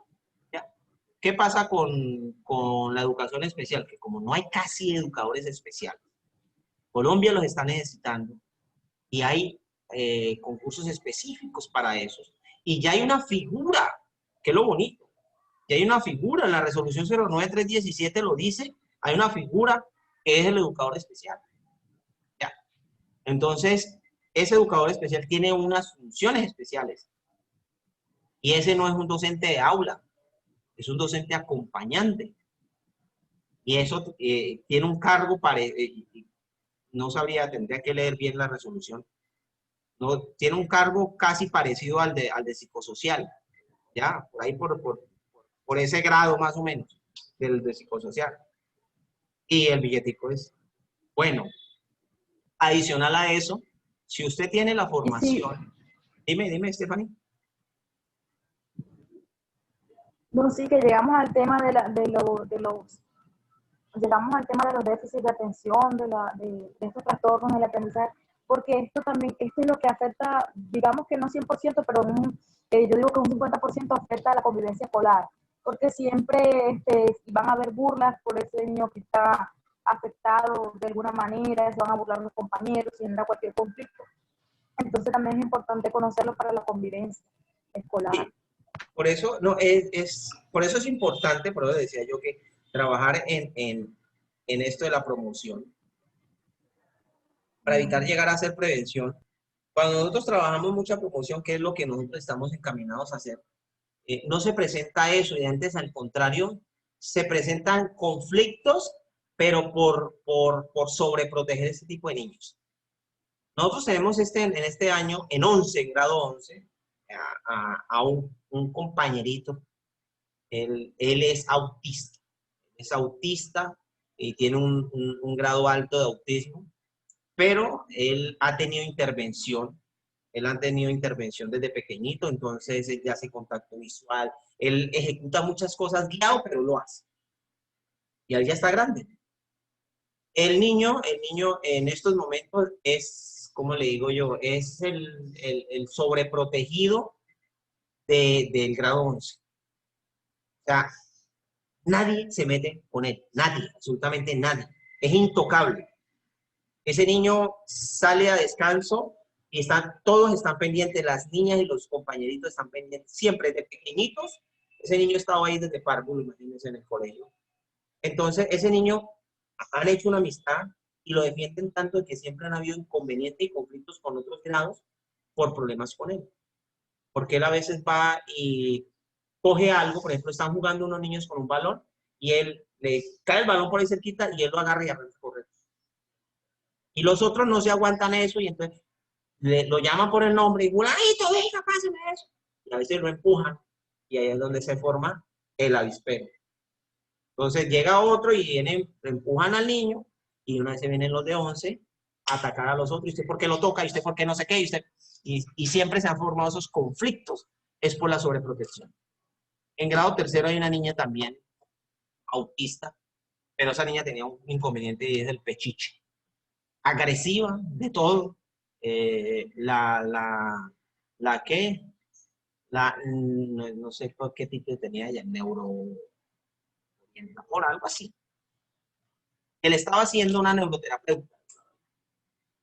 ¿Ya? ¿Qué pasa con la educación especial? Que como no hay casi educadores especiales, Colombia los está necesitando y hay concursos específicos para esos. Y ya hay una figura, que es lo bonito, ya hay una figura, en la resolución 09317 lo dice, hay una figura que es el educador especial. ¿Ya? Entonces, ese educador especial tiene unas funciones especiales. Y ese no es un docente de aula, es un docente acompañante. Y eso tiene un cargo no sabría, tendría que leer bien la resolución. No, tiene un cargo casi parecido al de psicosocial, ya, por ahí por ese grado más o menos del de psicosocial. Y el billetico es bueno. Adicional a eso, si usted tiene la Y sí, formación, dime, Stephanie. no, sí que llegamos al tema llegamos al tema de los déficits de atención, de estos trastornos del aprendizaje, porque esto es lo que afecta, digamos que no 100%, pero yo digo que un 50% afecta a la convivencia escolar, porque siempre van a haber burlas por ese niño que está afectado de alguna manera, se van a burlar los compañeros, si genera cualquier conflicto. Entonces también es importante conocerlo para la convivencia escolar. Sí, por eso, no, por eso es importante, por eso decía yo que trabajar en esto de la promoción, para evitar llegar a hacer prevención. Cuando nosotros trabajamos mucha promoción, que es lo que nosotros estamos encaminados a hacer, no se presenta eso, y antes al contrario, se presentan conflictos, pero por sobreproteger a este tipo de niños. Nosotros tenemos en este año, en 11, en grado 11, a un compañerito. Él es autista y tiene un grado alto de autismo, pero él ha tenido intervención desde pequeñito, entonces él ya hace contacto visual, él ejecuta muchas cosas guiado, pero lo hace. Y él ya está grande. El niño en estos momentos es, ¿cómo le digo yo? Es el sobreprotegido del grado 11. O sea, nadie se mete con él, nadie, absolutamente nadie. Es intocable. Ese niño sale a descanso y todos están pendientes, las niñas y los compañeritos están pendientes, siempre de pequeñitos. Ese niño estaba ahí desde párvulo, imagínense, en el colegio. Entonces, ese niño han hecho una amistad y lo defienden tanto de que siempre han habido inconvenientes y conflictos con otros grados por problemas con él. Porque él a veces va y coge algo, por ejemplo, están jugando unos niños con un balón y él le cae el balón por ahí cerquita y él lo agarra y arranca a correr. Y los otros no se aguantan eso y entonces lo llaman por el nombre y fulanito, venga, pásame eso. Y a veces lo empujan y ahí es donde se forma el avispero. Entonces llega otro y empujan al niño y una vez se vienen los de 11 a atacar a los otros. ¿Y usted por qué lo toca? ¿Y usted por qué no sé qué? Y siempre se han formado esos conflictos. Es por la sobreprotección. En grado tercero hay una niña también autista, pero esa niña tenía un inconveniente y es el pechiche. Agresiva, de todo. La que, no sé por qué tipo tenía ella, por algo así. Él estaba haciendo una neuroterapeuta,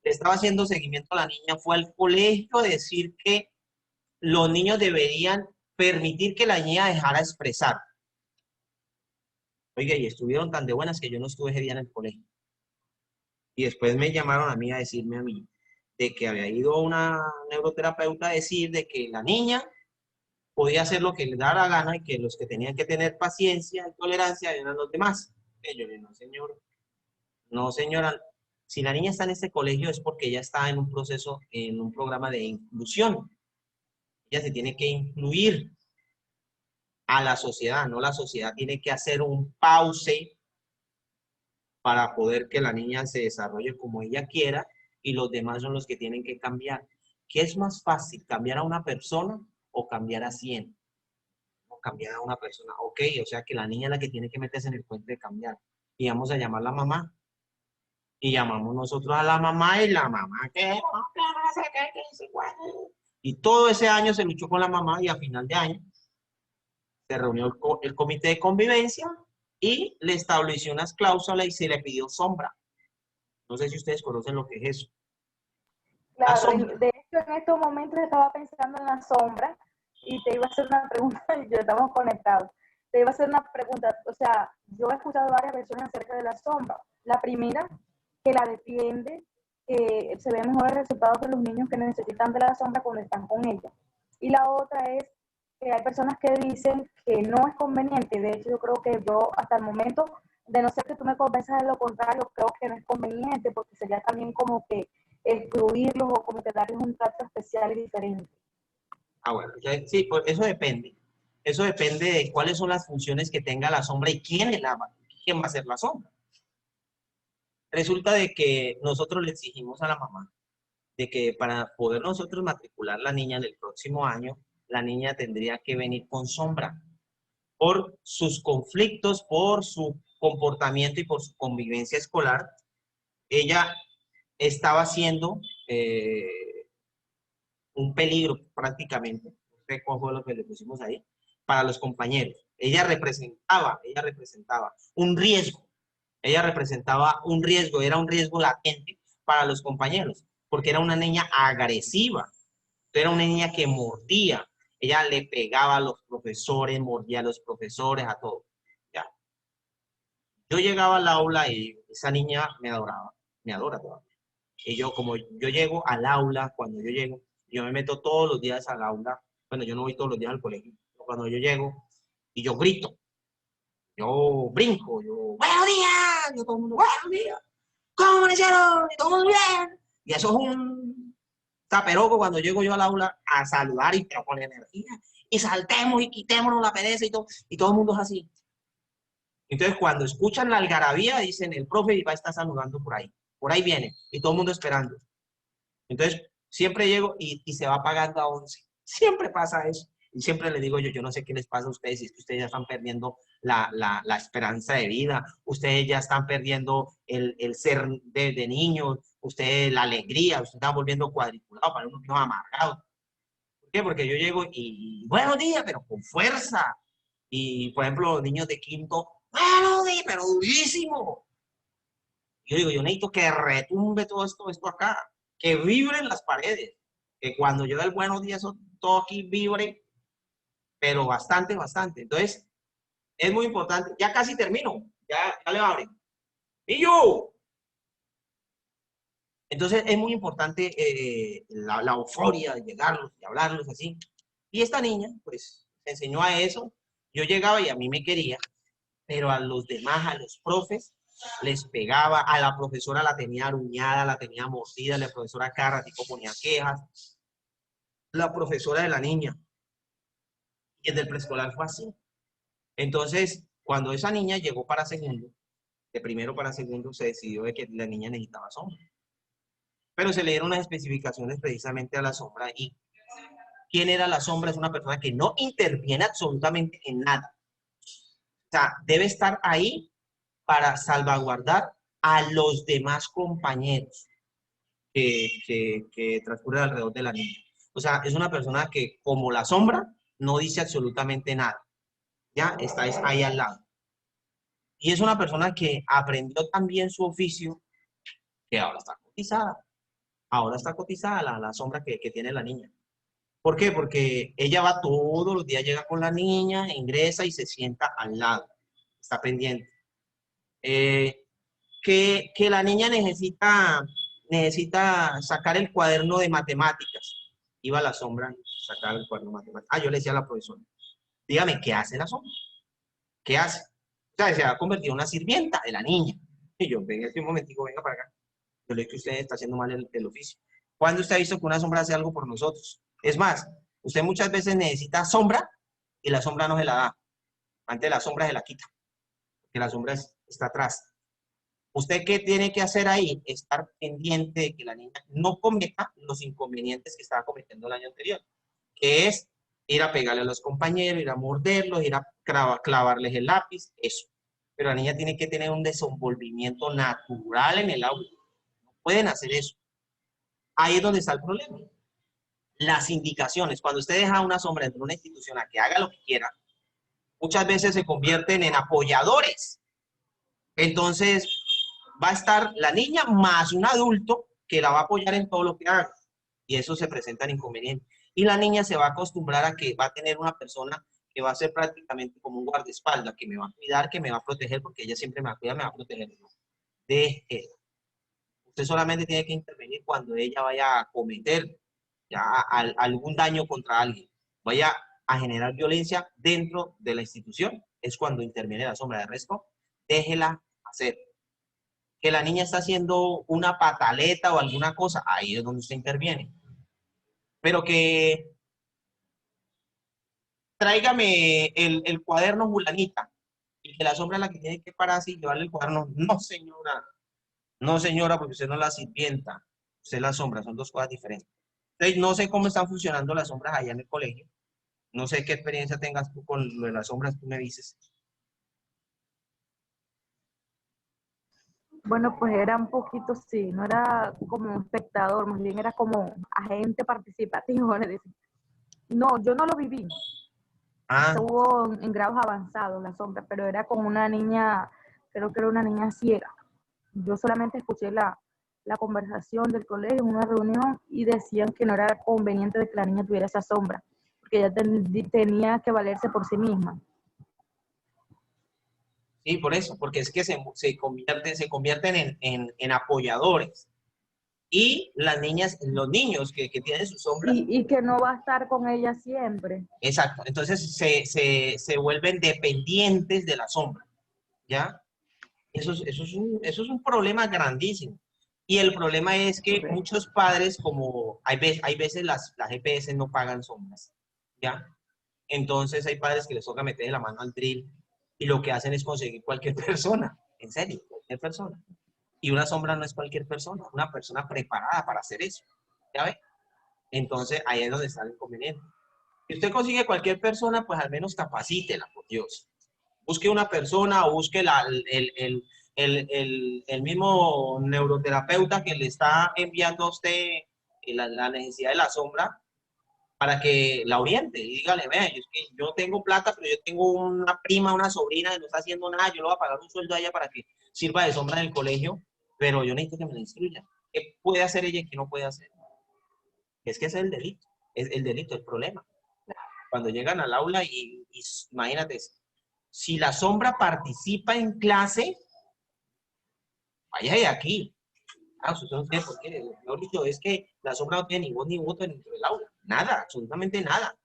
le estaba haciendo seguimiento a la niña, fue al colegio a decir que los niños deberían permitir que la niña dejara expresar. Oiga, y estuvieron tan de buenas que yo no estuve ese día en el colegio. Y después me llamaron a mí a decirme a mí de que había ido una neuroterapeuta a decir de que la niña podía hacer lo que le dara la gana y que los que tenían que tener paciencia y tolerancia eran los demás. Y yo le dije, no, señor, no, señora, si la niña está en este colegio es porque ella está en un proceso, en un programa de inclusión. Ella se tiene que incluir a la sociedad, no la sociedad tiene que hacer un pause para poder que la niña se desarrolle como ella quiera y los demás son los que tienen que cambiar. ¿Qué es más fácil, cambiar a una persona o cambiar a 100? O cambiar a una persona, ok, o sea que la niña es la que tiene que meterse en el cuento de cambiar. Y vamos a llamar a la mamá. Y llamamos nosotros a la mamá y la mamá, ¿qué? Y todo ese año se luchó con la mamá y a final de año se reunió el comité de convivencia y le estableció unas cláusulas y se le pidió sombra. No sé si ustedes conocen lo que es eso. Claro, de hecho en estos momentos estaba pensando en la sombra y te iba a hacer una pregunta, y ya estamos conectados. Te iba a hacer una pregunta, o sea, yo he escuchado varias versiones acerca de la sombra. La primera, que la defiende, que se ven mejores resultados de los niños que necesitan de la sombra cuando están con ella. Y la otra es que hay personas que dicen que no es conveniente. De hecho, yo creo que yo hasta el momento, de no ser que tú me convenzas de lo contrario, creo que no es conveniente porque sería también como que excluirlos o como que darles un trato especial y diferente. Ah, bueno, sí, pues eso depende. Eso depende de cuáles son las funciones que tenga la sombra y quién va a ser la sombra. Resulta de que nosotros le exigimos a la mamá de que para poder nosotros matricular la niña en el próximo año, la niña tendría que venir con sombra por sus conflictos, por su comportamiento y por su convivencia escolar. Ella estaba siendo un peligro prácticamente, no sé cuál fue lo que le pusimos ahí, para los compañeros. Ella representaba un riesgo, era un riesgo latente para los compañeros, porque era una niña agresiva, era una niña que mordía, ella le pegaba a los profesores, mordía a los profesores, a todos. Ya. Yo llegaba al aula y esa niña me adoraba, me adora todavía. Y yo, como yo llego al aula, cuando yo llego, yo me meto todos los días al aula, bueno, yo no voy todos los días al colegio, pero cuando yo llego y yo grito, yo brinco, yo, buenos días, yo todo el mundo, buenos días, ¿cómo amanecieron? Y todo muy bien. Y eso es zaperoco cuando llego yo al aula a saludar y pero con energía. Y saltemos y quitémonos la pereza y todo el mundo es así. Entonces, cuando escuchan la algarabía, dicen, el profe va a estar saludando por ahí viene, y todo el mundo esperando. Entonces, siempre llego y se va pagando a 11. Siempre pasa eso. Y siempre le digo yo no sé qué les pasa a ustedes, si es que ustedes ya están perdiendo la esperanza de vida, ustedes ya están perdiendo el ser de niños, ustedes la alegría, ustedes están volviendo cuadriculados para unos niños amargados. ¿Por qué? Porque yo llego y buenos días, pero con fuerza. Y, por ejemplo, los niños de quinto, buenos días, pero durísimo. Yo digo, yo necesito que retumbe todo esto acá, que vibren las paredes, que cuando yo el buenos días, todo aquí vibre, pero bastante, bastante. Entonces, es muy importante. Ya casi termino, ya le abren. ¡Y yo! Entonces, es muy importante la euforia de llegarlos y hablarlos así. Y esta niña, pues, se enseñó a eso. Yo llegaba y a mí me quería, pero a los demás, a los profes, les pegaba, a la profesora la tenía aruñada, la tenía mordida, la profesora cada ratico ponía quejas, la profesora de la niña, y desde el preescolar fue así. Entonces, cuando esa niña llegó para segundo, de primero para segundo, se decidió de que la niña necesitaba sombra. Pero se le dieron unas especificaciones precisamente a la sombra, y ¿quién era la sombra? Es una persona que no interviene absolutamente en nada. O sea, debe estar ahí para salvaguardar a los demás compañeros que transcurren alrededor de la niña. O sea, es una persona que, como la sombra, no dice absolutamente nada. Ya está ahí al lado. Y es una persona que aprendió también su oficio, que ahora está cotizada. Ahora está cotizada la sombra que tiene la niña. ¿Por qué? Porque ella va todos los días, llega con la niña, ingresa y se sienta al lado. Está pendiente. Que la niña necesita sacar el cuaderno de matemáticas. Iba a la sombra a sacar el cuaderno de matemáticas. Yo le decía a la profesora, dígame, ¿qué hace la sombra? ¿Qué hace? O sea, se ha convertido en una sirvienta de la niña. Y yo, venga, un momentico, venga para acá. Yo le digo que usted está haciendo mal el oficio. ¿Cuándo usted ha visto que una sombra hace algo por nosotros? Es más, usted muchas veces necesita sombra y la sombra no se la da. Antes la sombra se la quita, porque la sombra está atrás. ¿Usted qué tiene que hacer ahí? Estar pendiente de que la niña no cometa los inconvenientes que estaba cometiendo el año anterior, que es ir a pegarle a los compañeros, ir a morderlos, ir a clavarles el lápiz, eso. Pero la niña tiene que tener un desenvolvimiento natural en el aula. No pueden hacer eso. Ahí es donde está el problema. Las indicaciones. Cuando usted deja una sombra dentro de una institución a que haga lo que quiera, muchas veces se convierten en apoyadores. Entonces, va a estar la niña más un adulto que la va a apoyar en todo lo que haga. Y eso se presenta en inconveniente. Y la niña se va a acostumbrar a que va a tener una persona que va a ser prácticamente como un guardaespaldas, que me va a cuidar, que me va a proteger, porque ella siempre me va a cuidar, me va a proteger. Deje. Usted solamente tiene que intervenir cuando ella vaya a cometer ya algún daño contra alguien, vaya a generar violencia dentro de la institución, es cuando interviene la sombra. De resto, déjela hacer. Que la niña está haciendo una pataleta o alguna cosa, ahí es donde usted interviene. Pero que tráigame el cuaderno fulanita y que la sombra es la que tiene que parar así y llevarle el cuaderno. No, señora. No, señora, porque usted no la sirvienta. Usted es la sombra, son dos cosas diferentes. Entonces, no sé cómo están funcionando las sombras allá en el colegio. No sé qué experiencia tengas tú con lo de las sombras, tú me dices. Bueno, pues era un poquito, sí, no era como un espectador, más bien era como agente participativo, le dicen. No, yo no lo viví. Ah, Estuvo en grados avanzados la sombra, pero era con una niña, creo que era una niña ciega. Yo solamente escuché la conversación del colegio en una reunión y decían que no era conveniente de que la niña tuviera esa sombra, porque ella tenía que valerse por sí misma. sí, por eso, porque es que se convierten en apoyadores. Y las niñas, los niños que tienen sus sombras, Y que no va a estar con ella siempre. exacto, entonces se vuelven dependientes de la sombra, ¿ya? Eso es un problema grandísimo. Y el problema es que correcto. muchos padres, como hay veces las EPS no pagan sombras, ¿ya? Entonces hay padres que les toca meter la mano al drill y lo que hacen es conseguir cualquier persona, en serio, cualquier persona. Y una sombra no es cualquier persona, una persona preparada para hacer eso, ¿ya ve? Entonces ahí es donde está el inconveniente. Si usted consigue cualquier persona, pues al menos capacítela, por Dios. Busque una persona o busque el mismo neuroterapeuta que le está enviando a usted la necesidad de la sombra para que la oriente y dígale, vea, es que yo tengo plata, pero yo tengo una prima, una sobrina que no está haciendo nada, yo le voy a pagar un sueldo a ella para que sirva de sombra en el colegio, pero yo necesito que me la instruya. ¿Qué puede hacer ella y qué no puede hacer? Es que ese es el delito, es el delito, el problema. Cuando llegan al aula y imagínate, si la sombra participa en clase, vaya de aquí. Ah, usted no tiene por qué. Lo peor dicho es que la sombra no tiene ni voz ni voto dentro del aula. Nada, absolutamente nada.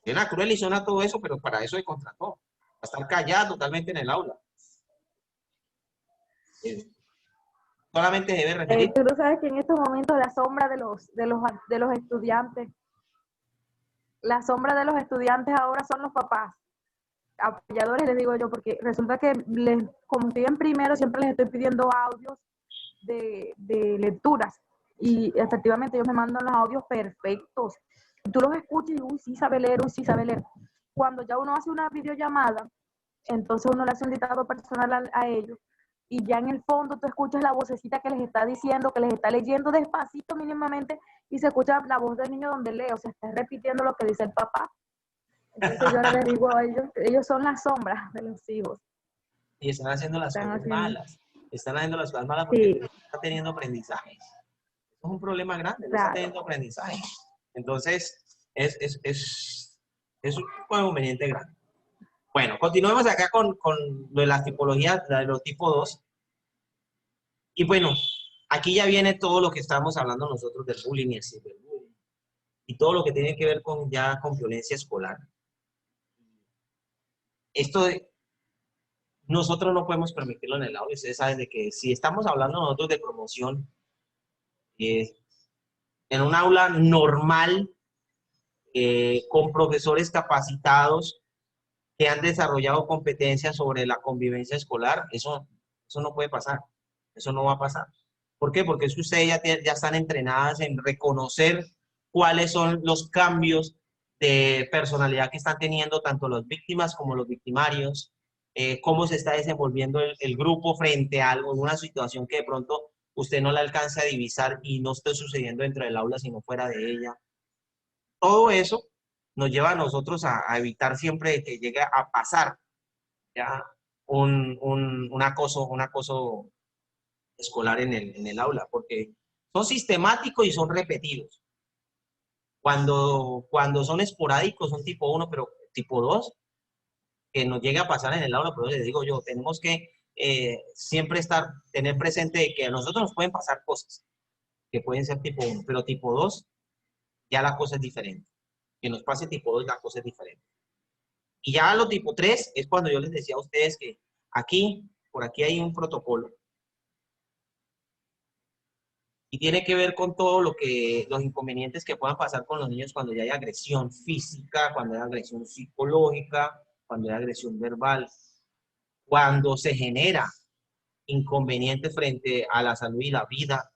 Es una cruel y suena todo eso, pero para eso se contrató. Para estar callada totalmente en el aula. Eh, solamente debe referir. Tú no sabes que en estos momentos la sombra de los estudiantes, la sombra de los estudiantes ahora son los papás. Apoyadores les digo yo, porque resulta que como estoy en primero, siempre les estoy pidiendo audios de lecturas y efectivamente ellos me mandan los audios perfectos. Y tú los escuchas y uy, sí sabe leer, uy, sí sabe leer. Cuando ya uno hace una videollamada, entonces uno le hace un dictado personal a ellos y ya en el fondo tú escuchas la vocecita que les está diciendo, que les está leyendo despacito mínimamente y se escucha la voz del niño donde lee, o sea, está repitiendo lo que dice el papá. Entonces yo ahora les digo a ellos son las sombras de los hijos. Y están haciendo las Están cosas haciendo, malas. Están haciendo las cosas malas porque sí, no está teniendo aprendizaje. Es un problema grande, no está claro. teniendo aprendizaje. Entonces, es un inconveniente grande. Bueno, continuemos acá con lo de las tipologías, de los tipo 2. Y bueno, aquí ya viene todo lo que estamos hablando nosotros del bullying y el ciberbullying. Y todo lo que tiene que ver con violencia escolar. Esto de, nosotros no podemos permitirlo en el aula. Ustedes saben de que si estamos hablando nosotros de promoción, eh, en un aula normal, con profesores capacitados que han desarrollado competencias sobre la convivencia escolar, eso no puede pasar. Eso no va a pasar. ¿Por qué? Porque es que ustedes ya están entrenadas en reconocer cuáles son los cambios de personalidad que están teniendo tanto las víctimas como los victimarios, cómo se está desenvolviendo el grupo frente a algo, una situación que de pronto usted no la alcanza a divisar y no está sucediendo dentro del aula, sino fuera de ella. Todo eso nos lleva a nosotros a evitar siempre que llegue a pasar ya un acoso escolar en el aula, porque son sistemáticos y son repetidos. Cuando son esporádicos son tipo 1, pero tipo 2, que nos llega a pasar en el aula, pero les digo yo, tenemos que siempre tener presente que a nosotros nos pueden pasar cosas que pueden ser tipo 1, pero tipo 2 ya la cosa es diferente. Que nos pase tipo 2 la cosa es diferente. Y ya lo tipo 3 es cuando yo les decía a ustedes que por aquí hay un protocolo y tiene que ver con todo los inconvenientes que puedan pasar con los niños cuando ya hay agresión física, cuando hay agresión psicológica, cuando hay agresión verbal, cuando se genera inconvenientes frente a la salud y la vida.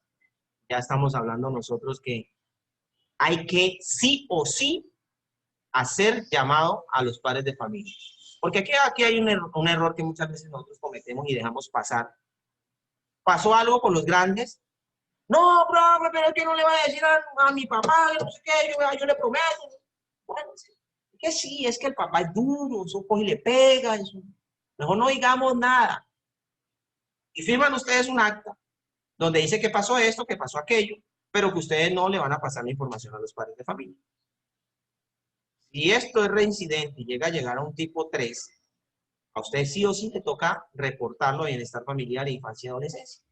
Ya estamos hablando nosotros que hay que sí o sí hacer llamado a los padres de familia. Porque aquí hay un error que muchas veces nosotros cometemos y dejamos pasar. Pasó algo con los grandes. No, profe, pero es que no le va a decir a mi papá, no sé qué, yo le prometo. Bueno, es que sí, es que el papá es duro, eso coge y le pega, eso. Mejor no digamos nada. Y firman ustedes un acta donde dice que pasó esto, que pasó aquello, pero que ustedes no le van a pasar la información a los padres de familia. Si esto es reincidente y llega a llegar a un tipo 3, a usted sí o sí le toca reportarlo a Bienestar Familiar, Infancia y Adolescencia.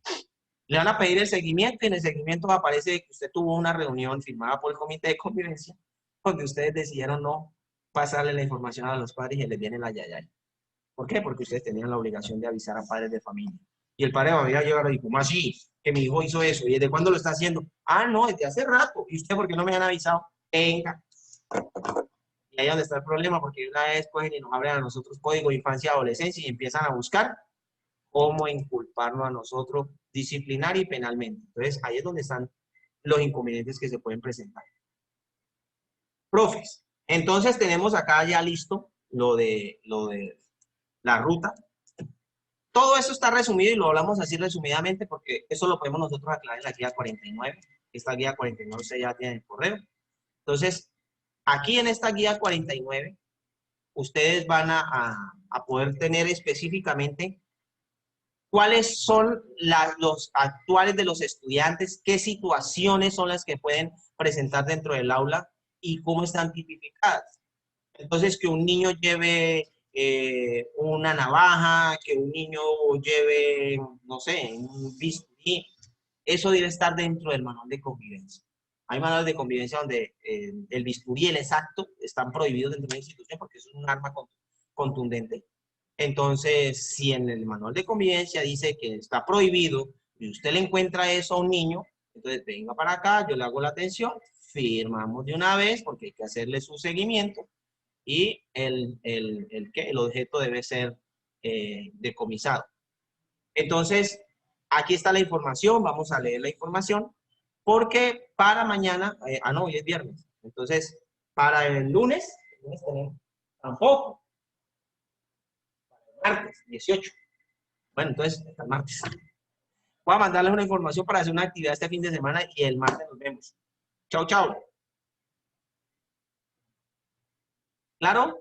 Le van a pedir el seguimiento y en el seguimiento aparece que usted tuvo una reunión firmada por el Comité de Convivencia donde ustedes decidieron no pasarle la información a los padres y les viene la yayay. ¿Por qué? Porque ustedes tenían la obligación de avisar a padres de familia. Y el padre de familia llega y dijo, ¿cómo así? Que mi hijo hizo eso. ¿Y desde cuándo lo está haciendo? Ah, no, desde hace rato. ¿Y usted por qué no me han avisado? Venga. Y ahí es donde está el problema, porque una vez cogen y nos abren a nosotros código de infancia y adolescencia y empiezan a buscar cómo inculparnos a nosotros disciplinar y penalmente. Entonces, ahí es donde están los inconvenientes que se pueden presentar. Profes, entonces tenemos acá ya listo lo de la ruta. Todo eso está resumido y lo hablamos así resumidamente porque eso lo podemos nosotros aclarar en la guía 49. Esta guía 49 usted ya tiene el correo. Entonces, aquí en esta guía 49, ustedes van a poder tener específicamente cuáles son los actuales de los estudiantes, qué situaciones son las que pueden presentar dentro del aula y cómo están tipificadas. Entonces, que un niño lleve una navaja, que un niño lleve, no sé, un bisturí, eso debe estar dentro del manual de convivencia. Hay manuales de convivencia donde el bisturí y el exacto están prohibidos dentro de una institución porque es un arma contundente. Entonces, si en el manual de convivencia dice que está prohibido y usted le encuentra eso a un niño, entonces venga para acá, yo le hago la atención, firmamos de una vez porque hay que hacerle su seguimiento y el objeto debe ser decomisado. Entonces, aquí está la información, vamos a leer la información, porque para mañana, no, hoy es viernes, entonces, para el lunes tenemos tampoco, martes 18. Bueno, entonces, hasta el martes. Voy a mandarles una información para hacer una actividad este fin de semana y el martes nos vemos. Chao, chao. ¿Claro?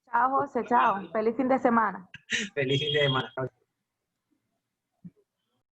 Chao, José, chao. Feliz fin de semana. Feliz fin de semana.